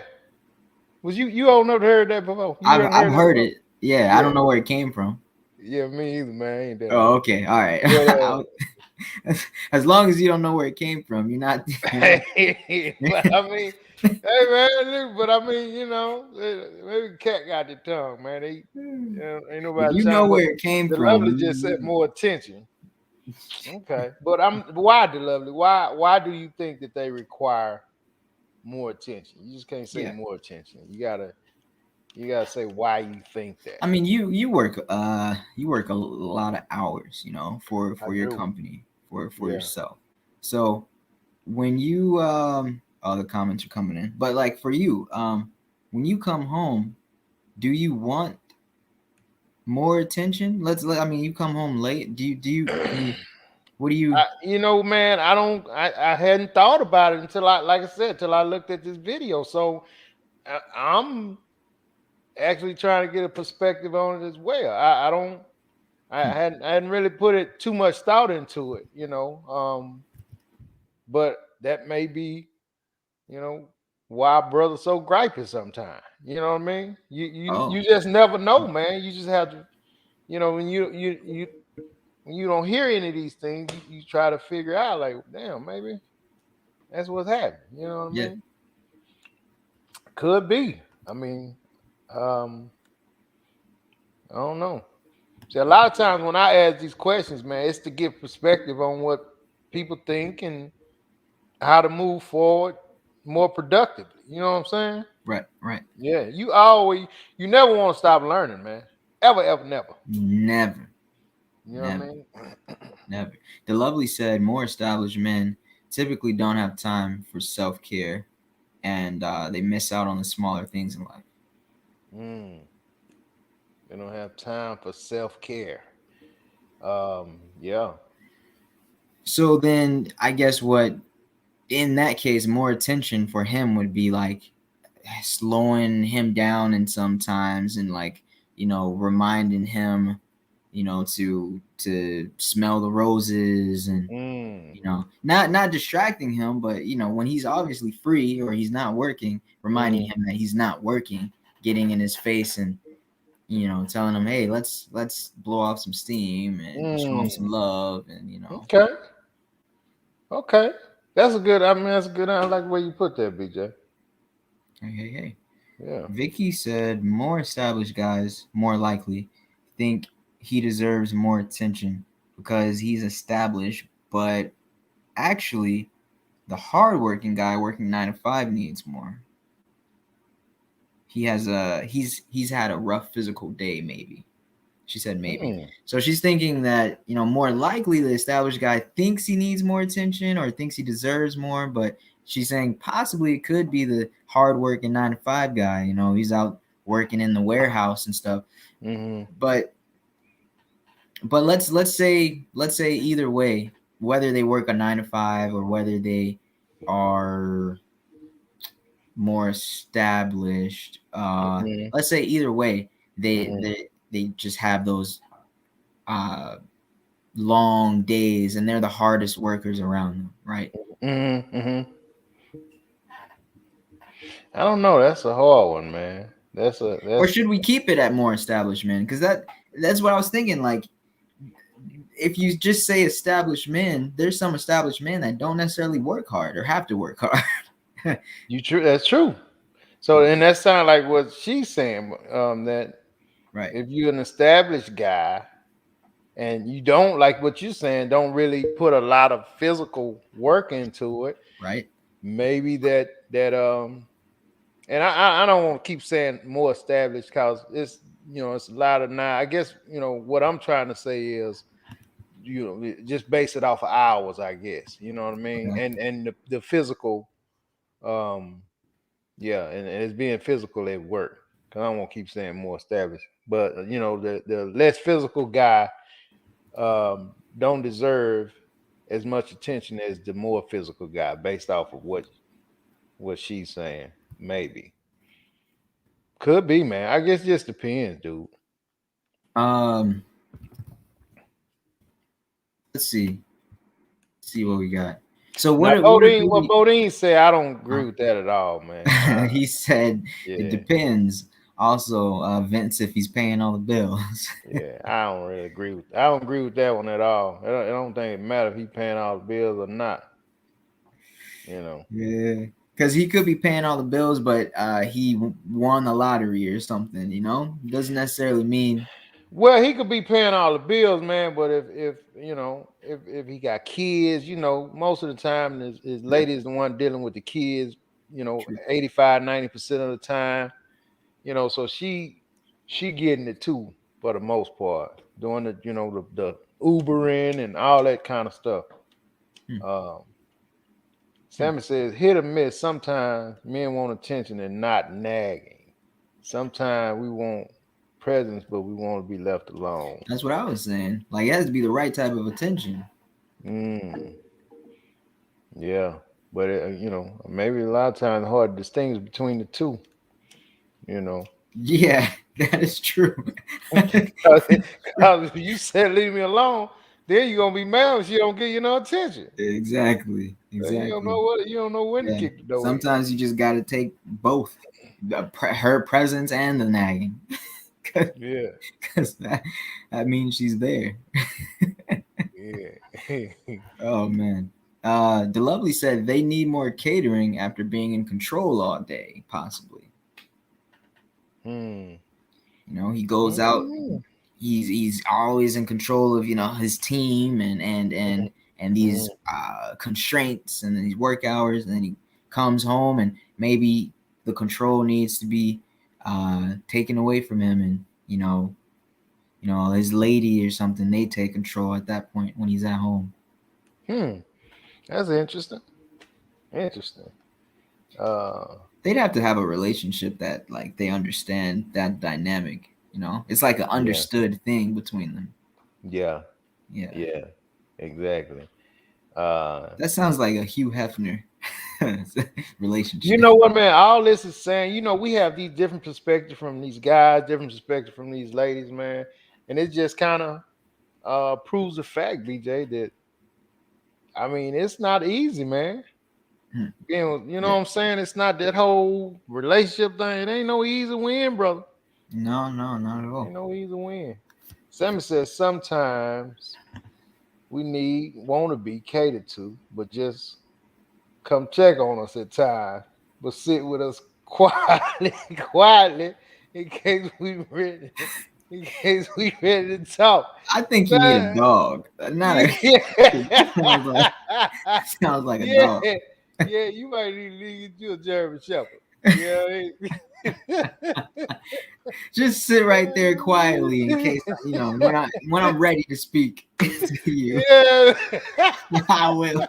Was you old enough to heard that before? You I've heard that heard before? it. Yeah, I Yeah. don't know where it came from. Yeah, me either, man. I ain't that Oh, old. okay, all right. But As long as you don't know where it came from, you're not. but I mean, hey man, but I mean, maybe cat got the tongue, man. Ain't If nobody you know trying, but where it came the from, lovely just said more attention. Okay, but why the lovely? Why do you think that they require more attention? You just can't say yeah. more attention. You gotta say why you think that. I mean, you work a lot of hours, I for your do. company, for Yeah. yourself. So when you all the comments are coming in, but like for you, when you come home, do you want More attention. I mean, you come home late. What do you? You know, man, I hadn't thought about it until like I said, till I looked at this video. So I'm actually trying to get a perspective on it as well. I don't, I hadn't really put it too much thought into it, you know. But that may be, you know, why brothers so gripey sometimes. You know what I mean? You Oh, just never know, man. You just have to, you know, when you don't hear any of these things, you try to figure out, like, damn, maybe that's what's happening. You know what I yeah. mean? Could be. I mean, um, I don't know. See, a lot of times when I ask these questions, man, it's to get perspective on what people think and how to move forward more productively. You know what I'm saying? Right. Right. Yeah, you never want to stop learning, man. Ever, ever, never. Never. You know what I Never. mean? Never. The lovely said more established men typically don't have time for self care, and they miss out on the smaller things in life. Mm, they don't have time for self care. Yeah. So then, I guess what in that case, more attention for him would be like slowing him down and sometimes and like reminding him to smell the roses and Mm, not distracting him, but when he's obviously free or he's not working, reminding mm, him that he's not working, getting in his face and telling him, hey, let's blow off some steam and show him some mm. love and Okay. Okay. That's a good. I mean, that's a good. I like the way you put that, BJ. hey. Yeah. Vicky said more established guys more likely think he deserves more attention because he's established, but actually the hardworking guy working 9 to 5 needs more. He's had a rough physical day, maybe. She said maybe. Mm, So she's thinking that, more likely the established guy thinks he needs more attention or thinks he deserves more, but she's saying possibly it could be the hardworking 9 to 5 guy. He's out working in the warehouse and stuff. mm, But let's say either way, whether they work a 9 to 5 or whether they are more established, mm, let's say either way, they mm, they they just have those uh long days and they're the hardest workers around them, right? mm. I don't know. That's a hard one, man. Or That's should we keep it at more established men? Because that's what I was thinking. Like, if you just say established men, there's some established men that don't necessarily work hard or have to work hard. you true. That's true. So, and that sounds like what she's saying. That Right, if you're an established guy and you don't like what you're saying, don't really put a lot of physical work into it, right. maybe that. And I don't want to keep saying more established because it's a lot of now. I guess what I'm trying to say is just base it off of hours. I guess you know what I mean, Okay. and the physical, um, yeah, and it's being physical at work. Cause I don't want to keep saying more established, but the less physical guy don't deserve as much attention as the more physical guy, based off of what she's saying. Maybe. Could be, man. I guess it just depends, dude. Um, let's see what we got. So Now, what are What really? Bodine said, I don't agree with that at all, man. He said it Yeah, depends. Also, Vince, if he's paying all the bills. yeah. I don't really agree with. I don't agree with that one at all. I don't think it matters if he paying all the bills or not. You know. Yeah, because he could be paying all the bills, but he won the lottery or something. Doesn't necessarily mean. Well, he could be paying all the bills, man. But if he got kids, most of the time his Yeah, lady is the one dealing with the kids. true. 85, 90% of the time. So she getting it too for the most part, doing the Ubering and all that kind of stuff. Hmm. Um, Hmm. Sammy says hit or miss. Sometimes men want attention and not nagging. Sometimes we want presence, but we want to be left alone. That's what I was saying. Like, it has to be the right type of attention. Yeah, but maybe a lot of times it's hard to distinguish between the two. Yeah, that is true. Because if you said leave me alone, then you're gonna be mad if she don't give you no attention. Exactly. You don't know when to kick the door. Sometimes you just got to take both, her presence and the nagging. Yeah, because that means she's there. Yeah. Oh man. The Lovely said they need more catering after being in control all day, possibly. He goes out. He's always in control of his team and these constraints and these work hours, and then he comes home and maybe the control needs to be taken away from him, and his lady or something, they take control at that point when he's at home. That's interesting. They'd have to have a relationship that like they understand that dynamic. It's like an understood thing between them. Yeah, exactly. That sounds like a Hugh Hefner relationship. You know what, man? All this is saying, we have these different perspectives from these guys, different perspectives from these ladies, man, and it just kind of proves the fact, BJ, that it's not easy, man. You know what I'm saying? It's not that whole relationship thing. It ain't no easy win, brother. No, not at all. Ain't no easy win. Sammy says sometimes we want to be catered to, but just come check on us at times, but sit with us quietly in case we ready to talk. I think you need a dog. Not sounds like a dog. Yeah, you might need you a German Shepherd. Yeah. Just sit right there quietly in case when I'm ready to speak to you. Yeah, I will.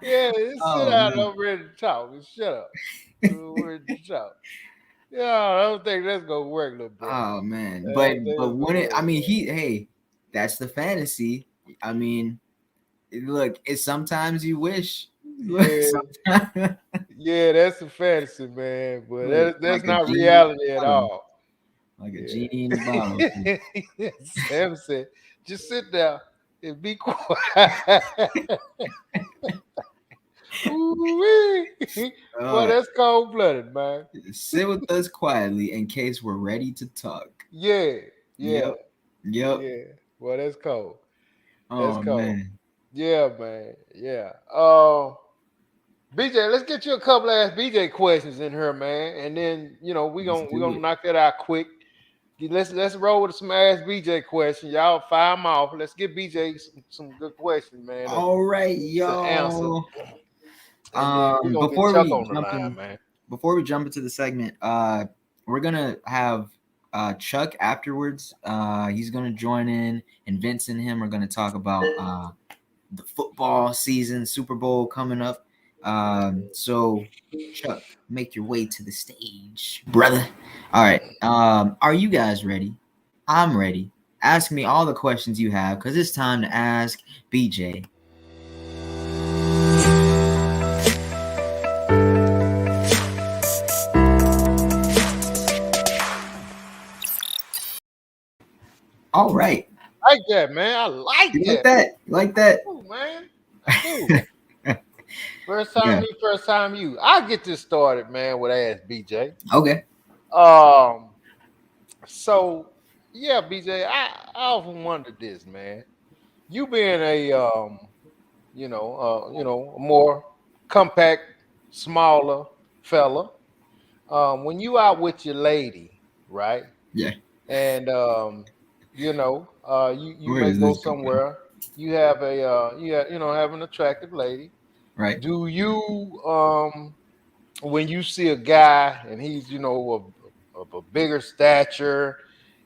Yeah, just sit out. I'm ready to talk. Just shut up. Ready to talk. Yeah, I don't think that's gonna work, little bro. Oh man, but when that's the fantasy. Look, it's sometimes you wish. Yeah, that's the fantasy, man. But that's not reality at all. Like a genie in the bottle. Sam said, just sit there and be quiet. Boy, that's cold-blooded, man. Sit with us quietly in case we're ready to talk. Yeah. Yep. Boy, that's cold. That's cold. Man. Yeah, man. Yeah. BJ, let's get you a couple of BJ questions in here, man, and then we're gonna knock that out quick. Let's roll with some Ask BJ questions. Y'all fire them off. Let's get BJ some good questions, man. All right, y'all. Before we jump into the segment, we're gonna have Chuck afterwards. He's gonna join in, and Vincent and him are gonna talk about the football season, Super Bowl coming up. So Chuck, make your way to the stage, brother. All right. Are you guys ready? I'm ready. Ask me all the questions you have, because it's time to ask BJ. All right. Like that, man. I like that. Like that. Ooh, man. I do. First time you. I'll get this started, man, with Ask BJ. Okay. So yeah, BJ, I often wondered this, man. You being a a more compact, smaller fella, when you out with your lady, right? Yeah. And you may go somewhere. You have have an attractive lady. Right. Do you when you see a guy and he's of a bigger stature,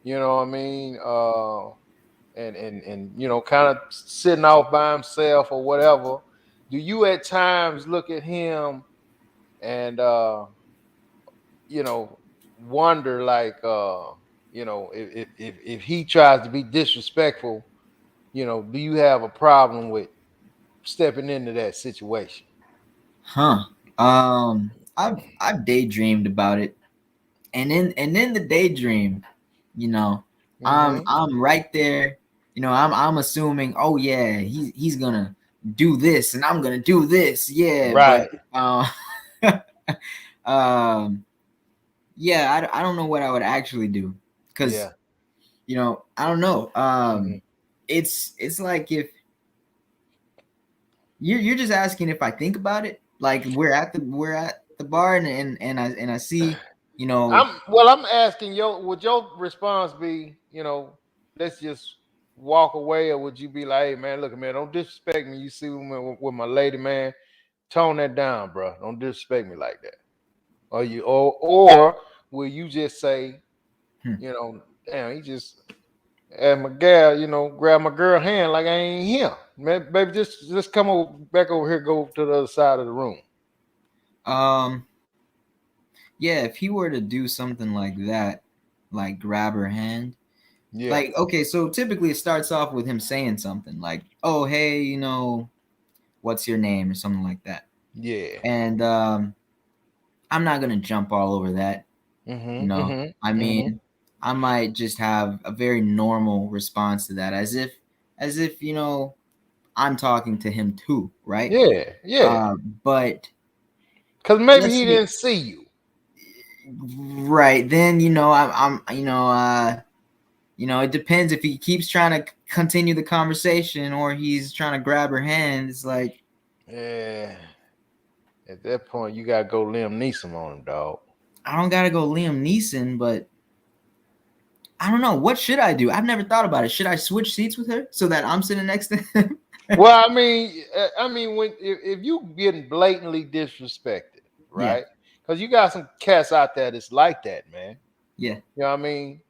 and kind of sitting off by himself or whatever, do you at times look at him and wonder like you know, if he tries to be disrespectful, you know, do you have a problem with stepping into that situation? Huh. I've daydreamed about it, and in the daydream, you know, Mm-hmm. I'm right there. You know, I'm assuming, oh yeah, he's gonna do this, and I'm gonna do this, yeah. But Right. um, yeah, I don't know what I would actually do, because Yeah. you know, I don't know. Mm-hmm. It's like if you're just asking if I think about it, like we're at the bar, and I see, you know, I'm asking would your response be, you know, let's just walk away, or would you be like, hey man, look, man, don't disrespect me. You see with my lady, man, tone that down, bro. Don't disrespect me like that. Or will you just say, hmm, you know, damn, he just had my gal, you know, grab my girl hand like I ain't him. Man, baby, just come over back over here, go to the other side of the room. um, yeah, if he were to do something like that, like grab her hand, Yeah, like okay, so typically it starts off with him saying something like, "Oh, hey, you know, what's your name?" or something like that, yeah. and I'm not gonna jump all over that. You Mm-hmm. know, I Mm-hmm. Mm-hmm. mean, I might just have a very normal response to that, as if you know I'm talking to him too, right? Yeah, yeah. But Cause maybe let's he say, didn't see you. right then, you know, I'm you know, it depends if he keeps trying to continue the conversation or he's trying to grab her hand. It's like Yeah. At that point, you gotta go Liam Neeson on him, dog. I don't gotta go Liam Neeson, but I don't know. What should I do? I've never thought about it. Should I switch seats with her so that I'm sitting next to him? Well, I mean, when if you getting blatantly disrespected, Yeah, right? Because you got some cats out there that's like that, man. yeah. You know what I mean?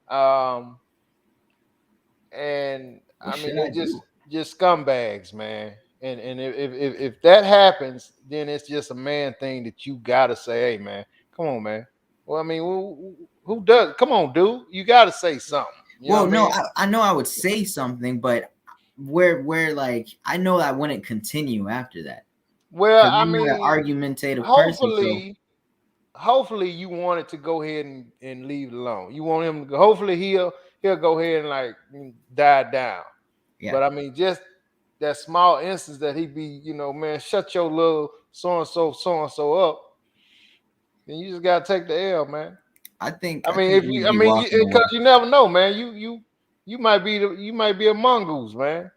And What I mean should they I do? just scumbags, man. And if that happens, then it's just a man thing that you gotta say, hey man, come on, man. Well, I mean, who does? Come on, dude, you gotta say something. You know Well, what I no, mean? I know I would say something, but where like I know I wouldn't continue after that Well, because I I'm not an mean, argumentative person. So hopefully, hopefully you want it to go ahead and leave it alone. You want him to go, hopefully he'll go ahead and like die down. yeah, But I mean, just that small instance that he be, you know, man, shut your little so and so up, then you just gotta take the L, man. I I mean, think if you, we'd I be mean, walking because away. you never know, man. You might be you might be a mongoose, man.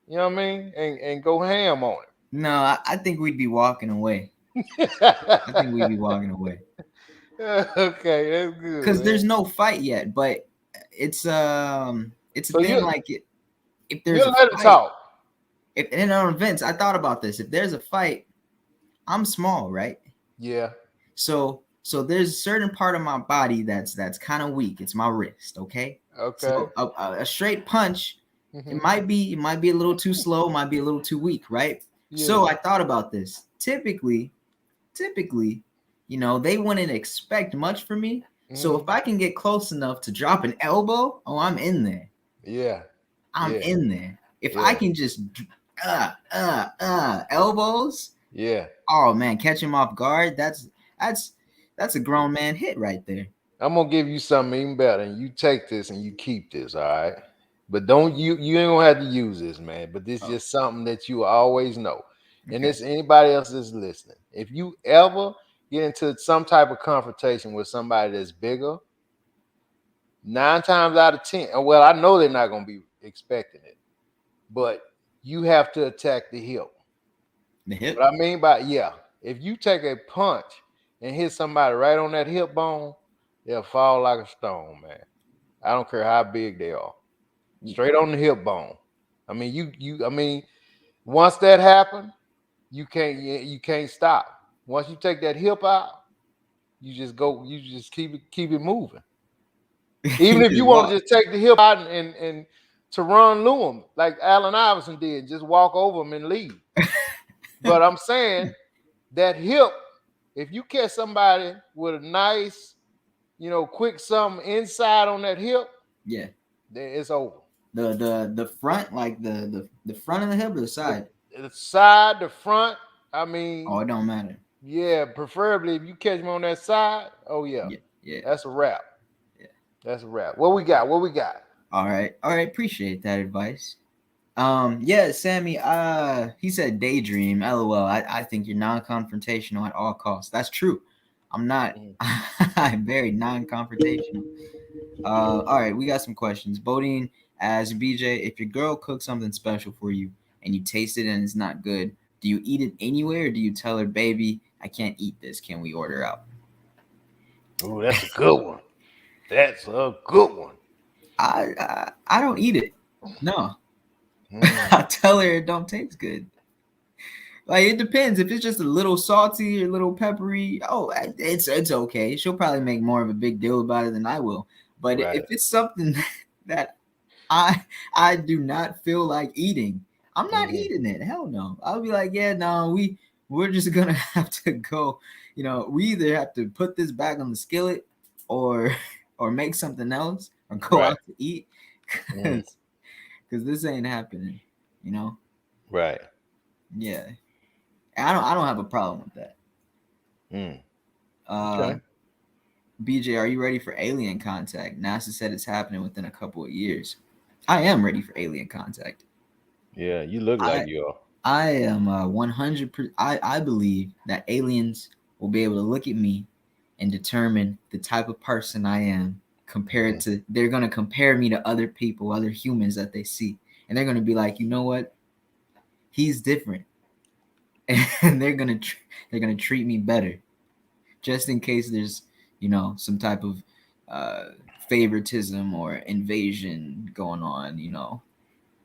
You know what I mean? And go ham on No, I think we'd be walking away. it. I think we'd be walking away Okay, that's good, because there's man. no fight yet. But it's a So thing like if you there's a let him fight, talk. if in our events, I thought about this. If there's a fight, I'm small, right? Yeah. So there's a certain part of my body that's kind of weak. It's my wrist, okay? Okay. So a straight punch, Hmm. it might be a little too slow, might be a little too weak, right? So Yeah. I thought about this. Typically, you know, they wouldn't expect much from me. So if Hmm. I can get close enough to drop an elbow, oh, I'm in there. Yeah. I'm Yeah. in there. If I Yeah. can just elbows, Yeah. oh man, catch him off guard. That's that's a grown man hit right there. I'm gonna give you something even better, and you take this and you keep this, all right? But don't you ain't gonna have to use this, man. But this is Oh, just something that you always know. And okay. it's anybody else that's listening. If you ever get into some type of confrontation with somebody that's bigger, 9 times out of 10, and well, I know they're not gonna be expecting it, but you have to attack the hip. The What hip. I mean by yeah, if you take a punch and hit somebody right on that hip bone, they'll fall like a stone, man. I don't care how big they are. Straight on the hip bone. I mean, I mean, once that happens, you can't stop. Once you take that hip out, you just keep it moving. Even You if you just want to walk. just take the hip out and to run Lewin, like Allen Iverson did, just walk over him and leave. But I'm saying that hip, if you catch somebody with a nice quick something inside on that hip, Yeah. then it's over. The front, like the front of the hip or the side? The side, the front. I Oh, mean, it don't matter. yeah, preferably if you catch me on that side. Oh yeah, Yeah, yeah, that's a wrap. yeah. That's a wrap. What we got? What we got? All right, all right. Appreciate that advice. Yeah, Sammy. He said daydream. LOL. I think you're non-confrontational at all costs. That's true. I'm not. Mhm. I'm very non-confrontational. All right, we got some questions. Bodine as BJ, if your girl cooks something special for you and you taste it and it's not good, do you eat it anyway or do you tell her, baby, I can't eat this? Can we order out? Oh, that's a good one. That's a good one. I don't eat it. No, Mm. I tell her it don't taste good. Like it depends. If it's just a little salty or a little peppery, oh, it's okay. She'll probably make more of a big deal about it than I will. But Right. if it's something that I do not feel like eating, I'm not Mhm. eating it. Hell no. I'll be like, yeah, no, we're just gonna have to go. We either have to put this back on the skillet or or make something else or go Right. out to eat Mhm. because this ain't happening. You know? Right. Yeah. I don't have a problem with that. Mm. Uh, Okay. BJ, are you ready for alien contact? NASA said it's happening within a couple of years. I am ready for alien contact. Yeah, you look like I you are. I am 100%. I believe that aliens will be able to look at me and determine the type of person I am compared Mhm. to. They're gonna compare me to other people, other humans that they see, and they're gonna be like, you know what? He's different, and they're gonna treat me better, just in case there's some type of uh, favoritism or invasion going on.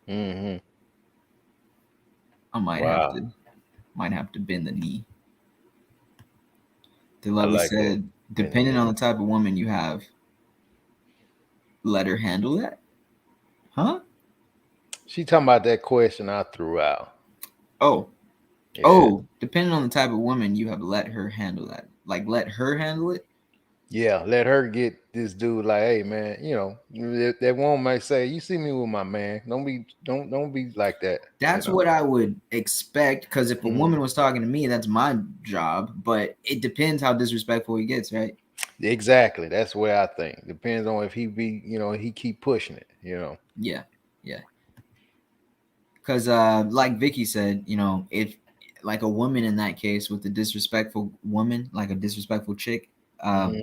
Mhm. I Wow. might have to bend the knee. The I lovely like that. said, Bend the depending on knee. the type of woman you have, let her handle that. Huh? She talking about that question I threw out. Oh, Yeah. oh, depending on the type of woman you have, let her handle that. Like, let her handle it. Yeah, let her get this dude like, hey man, that woman might say, you see me with my man. Don't be like that. That's what I would expect. Because if a Mhm. woman was talking to me, that's my job. But it depends how disrespectful he gets, right? Exactly. That's where I think. Depends on if he keep pushing it, Yeah, yeah. Because like Vicky said, if like a woman in that case with a disrespectful woman, like a disrespectful chick, Mhm.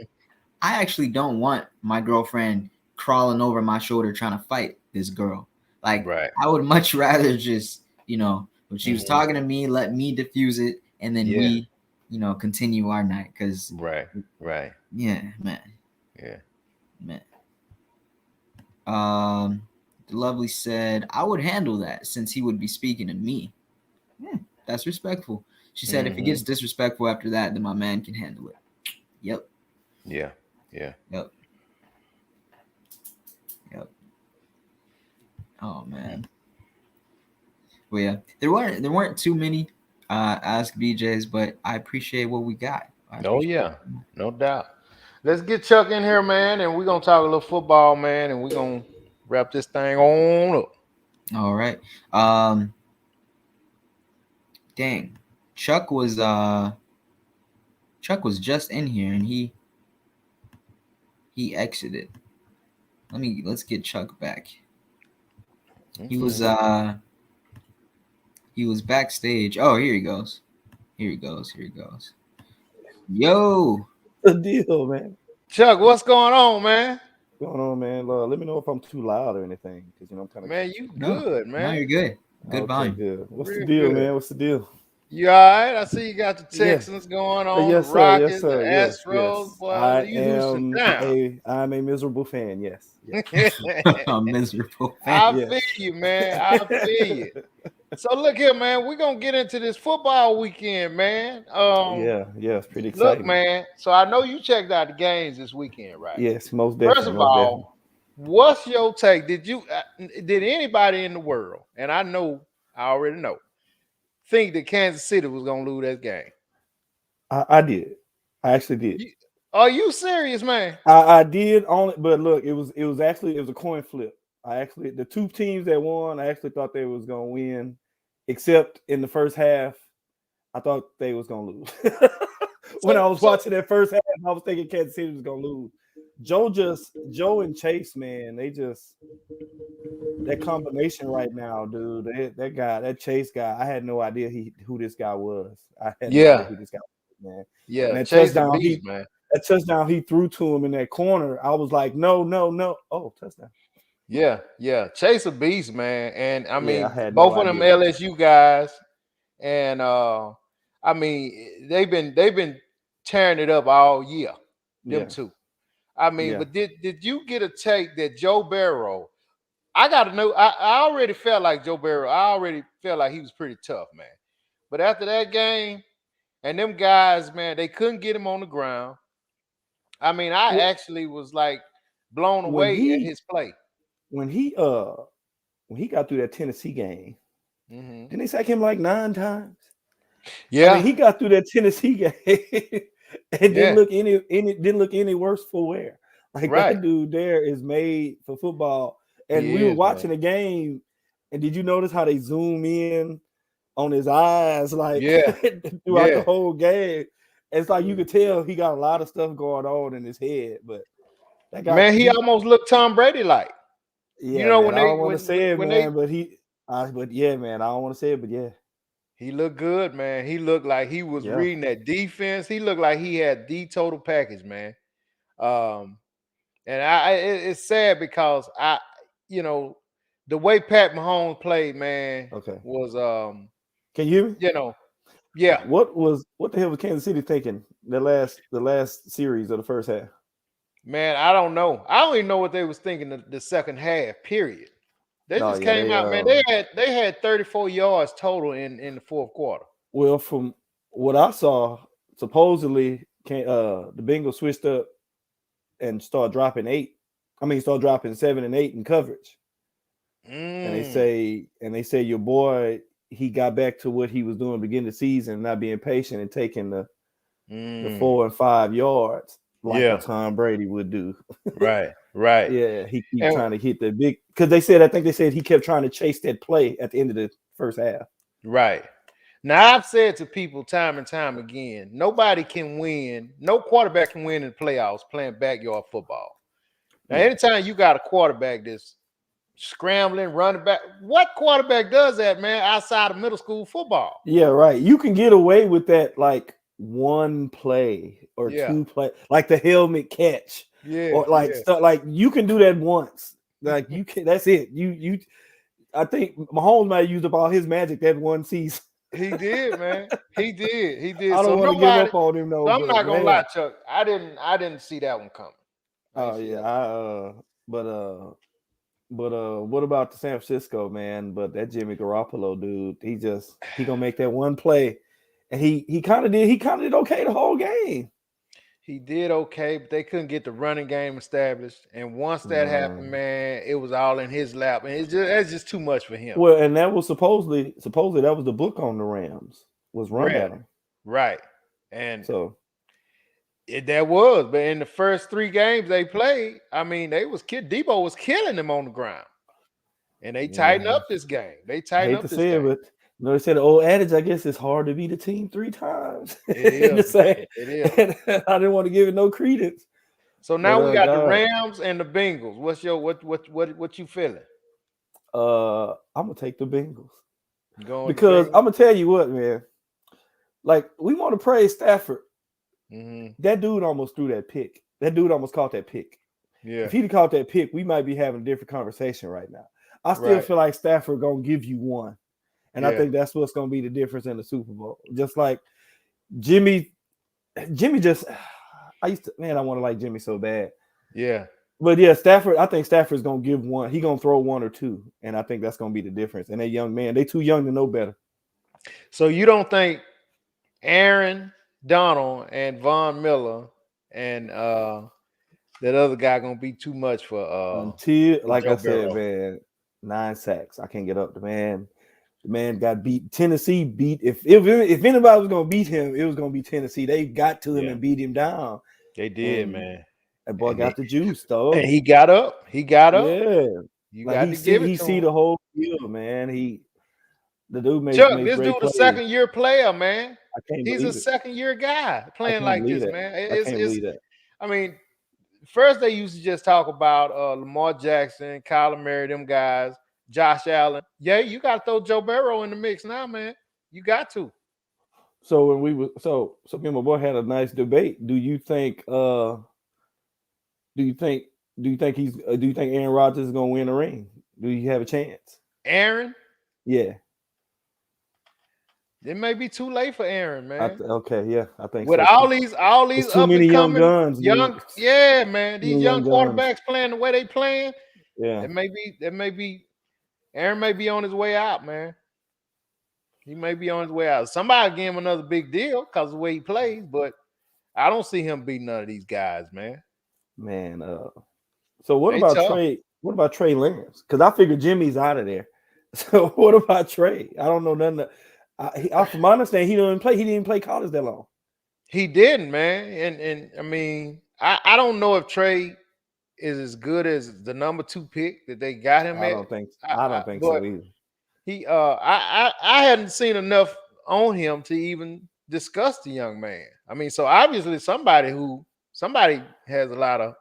I actually don't want my girlfriend crawling over my shoulder trying to fight this girl. Like Right. I would much rather just when she was Mhm. talking to me, let me diffuse it, and then Yeah. we continue our night. Because Right. Right. yeah, man, Yeah. man. Um, the lovely said I would handle that since he would be speaking to me. That's respectful. She said if it Mhm. gets disrespectful after that, then my man can handle it. Yep. Yeah. Yeah. Yep. Yep. Oh Mm. man. Well, yeah, there weren't too many Ask BJs, but I appreciate what we got. I Oh appreciate yeah. No doubt. Let's get Chuck in here, man, and we're gonna talk a little football, man, and we're gonna wrap this thing on up. it. All right. Dang. Chuck was Chuck was just in here and he exited. Let's get Chuck back. He was Okay. he was backstage. Oh, here he goes. Here he goes. Here he goes. Yo. The deal, man. Chuck, what's going on, man? What's going on, man? Let me know if I'm too loud or anything, because I'm kind of. Man, you No. good, No, man. you're good. Good Okay, volume. good. What's the Real deal, good. man? What's the deal? You all right? I see you got the Yeah. Texans going on, the Yes, sir. Yes, Rockets, the sir. Yes, Astros. yes. Boy, you Houston down. I'm a miserable fan. Yes. Yes. A miserable fan. I Yes. feel you, man. I feel you. So look here, man. We're gonna get into this football weekend, man. Yeah. Yeah. It's pretty Look, exciting. man. So I know you checked out the games this weekend, right? Yes, most First definitely. of Most definitely. all, what's your take? Did anybody in the world, and I already know, think that Kansas City was gonna lose that game? I did. I actually did. Are you serious, man? I did only, but look, it was a coin flip. The two teams that won, I actually thought they was gonna win, except in the first half, I thought they was gonna lose. When I was watching that first half, I was thinking Kansas City was gonna lose. Joe and Chase, man, that combination right now, dude. That Chase guy, I had no idea who this guy was. I had no idea Yeah, who this guy was, man. yeah. And Chase the beast, man. that touchdown he threw to him in that corner, I was like, no. Oh, touchdown. Yeah, yeah. Chase a beast, man. And I Yeah, mean, I had both no of them idea. LSU guys, and I mean, they've been tearing it up all year. Them Yeah. two. I mean, Yeah. but did you get a take that Joe Burrow? I got to know. I already felt like Joe Burrow. I already felt like he was pretty tough, man. But after that game, and them guys, man, they couldn't get him on the ground. I mean, I Well, actually was like blown when away at he his play. when he got through that Tennessee game, Mm-hmm. didn't they sack him like 9 times? Yeah, I mean, he got through that Tennessee game and yeah, didn't look any worse for wear. Like right. that dude there is made for football. And He we were is, watching man. the game, and did you notice how they zoom in on his eyes like Yeah, throughout the yeah, whole game? It's like you could tell he got a lot of stuff going on in his head, but that guy, man. He almost looked Tom Brady like. You yeah, know man. when I they don't want to say it, when they man, but yeah, man. I don't want to say it, but yeah, he looked good, man. He looked like he was yeah. reading that defense. He looked like he had the total package, man. Um, and it's sad because you know, the way Pat Mahomes played, man, Okay. was Can you hear me? you know, yeah, What the hell was Kansas City thinking the last series of the first half? man. I don't know. I don't even know what they was thinking the second half. Period. They No, just yeah, came out, man. They had 34 yards total in the fourth quarter. well, from what I saw, supposedly the Bengals switched up and started dropping 7 and 8 in coverage. And they say your boy, he got back to what he was doing beginning of the season, not being patient and taking the 4 and 5 yards like a Tom Brady would do. Right. Yeah, he keep trying to hit that big, because I think they said he kept trying to chase that play at the end of the first half. Right. Now, I've said to people time and time again, nobody can win, no quarterback can win in the playoffs playing backyard football. Now, anytime you got a quarterback that's scrambling, running back, what quarterback does that, man, outside of middle school football? Yeah, right. You can get away with that like one play or two play, like the helmet catch. Yeah. Or like stuff, like you can do that once. Like you can, that's it. I think Mahomes might have used up all his magic that one season. He did, man. He did. I don't want to give up on him though. So I'm not gonna lie, Chuck. I didn't see that one coming. Oh yeah. But what about the San Francisco, man? But that Jimmy Garoppolo dude, he gonna make that one play. And he kind of did okay the whole game. He did okay, but they couldn't get the running game established. And once that happened, man, it was all in his lap, and it's just too much for him. Well, and that was supposedly that was the book on the Rams, was run at him. Right. And so that was, but in the first 3 games they played, I mean, Debo was killing them on the ground. And they tightened up this game. They tightened up this game. But they said the old adage, I guess, it's hard to beat a team 3 times. It is. It is. I didn't want to give it no credence. So now we got the Rams and the Bengals. What's your what you feeling? I'm gonna take the Bengals. Because I'm gonna tell you what, man. Like, we want to praise Stafford. That dude almost threw that pick. That dude almost caught that pick. Yeah. If he'd have caught that pick, we might be having a different conversation right now. I still feel like Stafford gonna give you one. And I think that's what's going to be the difference in the Super Bowl. Just like Jimmy just, I want to like Jimmy so bad. Yeah. But yeah, Stafford, I think Stafford's going to give one. He's going to throw 1 or 2. And I think that's going to be the difference. And that young man, they too young to know better. So you don't think Aaron Donald and Von Miller and that other guy going to be too much for until, like Joe I said, Burrow. man, 9 sacks. I can't get up. The man got beat. Tennessee beat. If anybody was going to beat him, it was going to be Tennessee. They got to him and beat him down. They did, And man. that boy And got the juice, though. And he got up. He got up. Yeah, You like got to give it to see him. the whole field, man. The dude makes Chuck, this great dude a plays. second-year player, man. I can't He's a believe it. second-year guy I playing can't like believe this, that. man. I can't believe that. I mean, first they used to just talk about Lamar Jackson, Kyler Murray, them guys, Josh Allen. Yeah, you got to throw Joe Burrow in the mix now, man. You got to. So when we were so me and my boy had a nice debate. Do you think Aaron Rodgers is gonna win a ring? Do you have a chance? Aaron? Yeah. It may be too late for Aaron, man. Okay, yeah, I think With so. all these There's too up many and young coming guns, dude. yeah, man. These young young guns. quarterbacks playing the way they playing. Yeah. Aaron may be on his way out, man. He may be on his way out. Somebody give him another big deal because of the way he plays, but I don't see him beating none of these guys, man. Man, so what They about tough. Trey? What about Trey Lance? Because I figured Jimmy's out of there. So what about Trey? I don't know nothing. From my understanding, he didn't even play college that long. He didn't, man. And I mean, I don't know if Trey is as good as the number 2 pick that they got him I at. don't think so either. He I hadn't seen enough on him to even discuss the young man. I mean, so obviously somebody has a lot of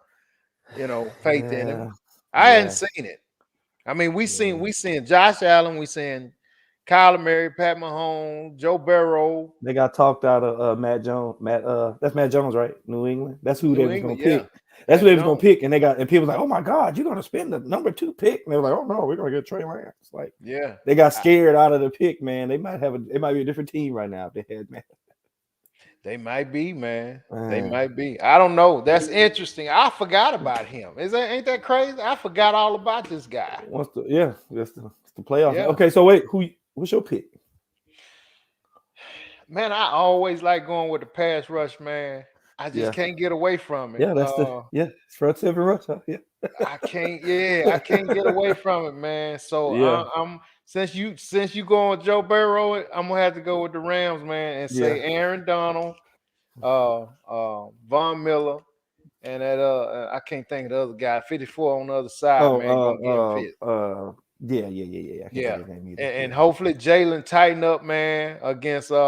faith in him. I hadn't seen it. I mean, we seen Josh Allen, we seen Kyler Murray, Pat Mahomes, Joe Burrow. They got talked out of Matt Jones. That's Matt Jones, right? New England. That's who they was gonna pick. That's who they was gonna pick. And people was like, "Oh my God, you're gonna spend the number 2 pick?" And they were like, "Oh no, we're gonna get Trey Lance." Like, yeah, they got scared out of the pick, man. It might be a different team right now if they had man. They might be, man. They might be. I don't know. That's interesting. I forgot about him. Ain't that crazy? I forgot all about this guy. That's the playoff. Yeah. Okay, so wait, what's your pick? Man, I always like going with the pass rush, man. I just can't get away from it. Yeah, that's front 7 rush. Huh? Yeah. I can't get away from it, man. So I'm since you going with Joe Burrow, I'm gonna have to go with the Rams, man, and say Aaron Donald, Von Miller, and that I can't think of the other guy, 54 on the other side, man. Gonna get him fit. Yeah. I can't think of his name either. And hopefully Jalen tighten up, man, against that's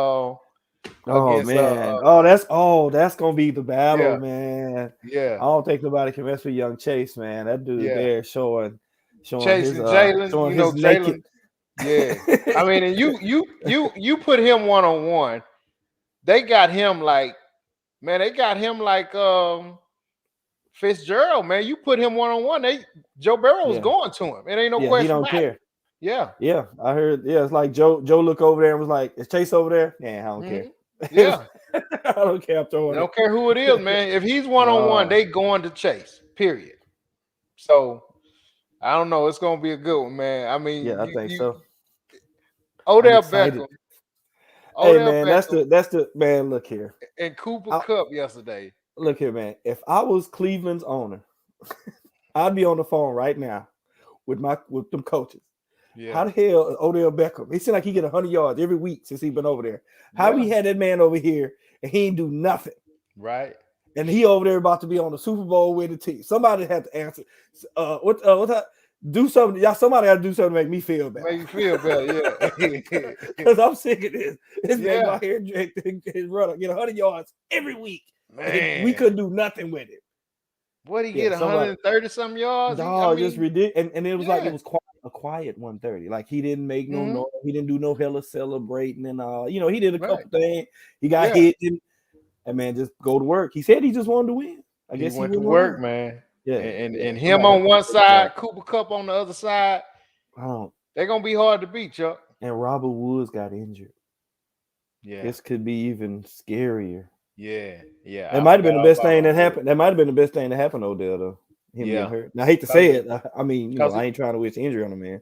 gonna be the battle, man. Yeah. I don't think nobody can mess with young Chase, man. That dude there showing Chase his and Jalen, showing his naked. Yeah. I mean, and you put him one-on-one. They got him like Fitzgerald, man. You put him one-on-one, Joe Burrow's going to him. It ain't no question. He don't care. Yeah. Yeah, I heard. Yeah, it's like Joe looked over there and was like, "Is Chase over there?" Yeah, I don't care. Yeah. I don't care. I don't care who it is, man. If he's one-on-one, they going to Chase. Period. So I don't know. It's gonna be a good one, man. I mean, I think so. Odell Beckham. Hey, man, that's the man. Look here. And Cooper Kupp yesterday. Look here, man. If I was Cleveland's owner, I'd be on the phone right now with them coaches. Yeah. How the hell Odell Beckham? He seemed like he get 100 yards every week since he been over there. How we had that man over here and he ain't do nothing, right? And he over there about to be on the Super Bowl with the team. Somebody had to answer. Do something, y'all. Somebody got to do something to make me feel better. Make you feel better, yeah. Because I'm sick of this. This man out here his runner get 100 yards every week. Man, we couldn't do nothing with it. What he get 130 some yards? No, just ridiculous. And it was like it was a quiet 130. Like he didn't make no noise. He didn't do no hella celebrating and all. You know, he did a couple things. He got hit and man, just go to work. He said he just wanted to win. I guess he went to work, man. Yeah, and him on one side, Cooper Kupp on the other side. They're gonna be hard to beat, Chuck. And Robert Woods got injured. Yeah, this could be even scarier. Yeah. That might have been the best thing that happened. That might have been the best thing that happened to Odell, though. Him being hurt. Now, I hate to say it. I mean, I ain't trying to wish injury on him, man.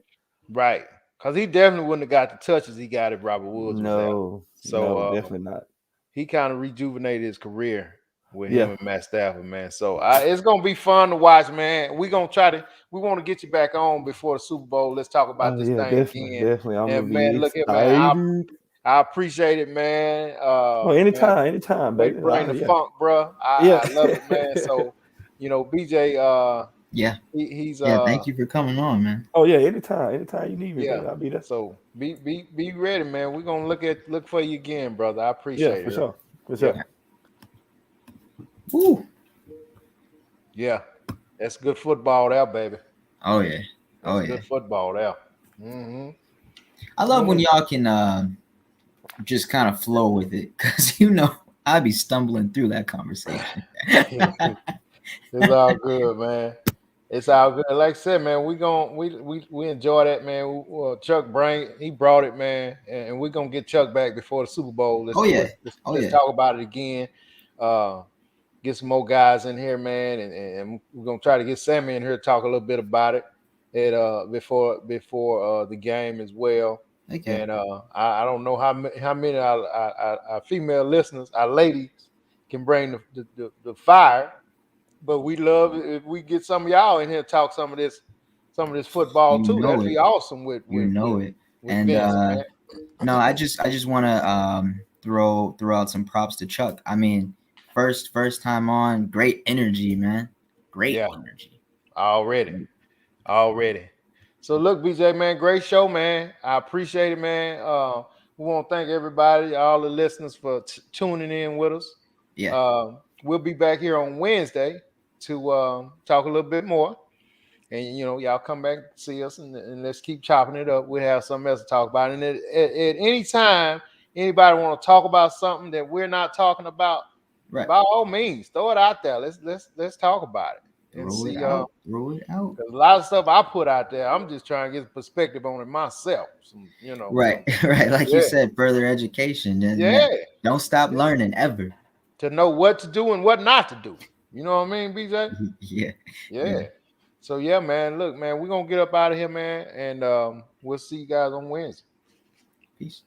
Right, because he definitely wouldn't have got the touches he got if Robert Woods was out. So definitely not. He kind of rejuvenated his career with him and Matt Stafford, man. So it's gonna be fun to watch, man. We want to get you back on before the Super Bowl. Let's talk about this thing again. Definitely, I'm man, look at man. I appreciate it, man. Oh, Man, anytime, they baby. bring the Yeah. funk, bro. Yeah. I love it, man. So, BJ, Yeah. he's Yeah. Thank you for coming on, man. Oh yeah, anytime you need me, yeah. baby, I'll be there. So be ready, man. We're gonna look for you again, brother. I Yeah, appreciate for it. sure. For Yep. sure. Woo. Yeah, that's good football there, baby. Oh yeah. Oh That's yeah. good football there. Mm-hmm. I love when y'all can just kind of flow with it, because I'd be stumbling through that conversation. It's all good, man. It's all good. Like I said, man, we enjoy that, man. Chuck he brought it, man, and we're gonna get Chuck back before the Super Bowl. Oh yeah. Let's talk about it again. Get some more guys in here, man, and we're gonna try to get Sammy in here to talk a little bit about it before the game as well. Okay. And I don't know how many our female listeners, our ladies, can bring the fire. But we love if we get some of y'all in here to talk some of this football too. That'd be awesome with it. And Vince, man. no, I just want to throw out some props to Chuck. I mean, first time on, great energy, man. Great energy. Already. So look, BJ, man, great show, man. I appreciate it, man. We want to thank everybody, all the listeners, for tuning in with us. Yeah. We'll be back here on Wednesday to talk a little bit more. And y'all come back and see us, and let's keep chopping it up. We'll have something else to talk about. And at any time, anybody want to talk about something that we're not talking about, by all means, throw it out there. Let's talk about it and throw see. It out. A lot of stuff I put out there, I'm just trying to get perspective on it myself. Right. Like you said, further education. Don't stop learning ever. To know what to do and what not to do. You know what I mean, BJ? Yeah. So yeah, man. Look, man, we're gonna get up out of here, man, and we'll see you guys on Wednesday. Peace.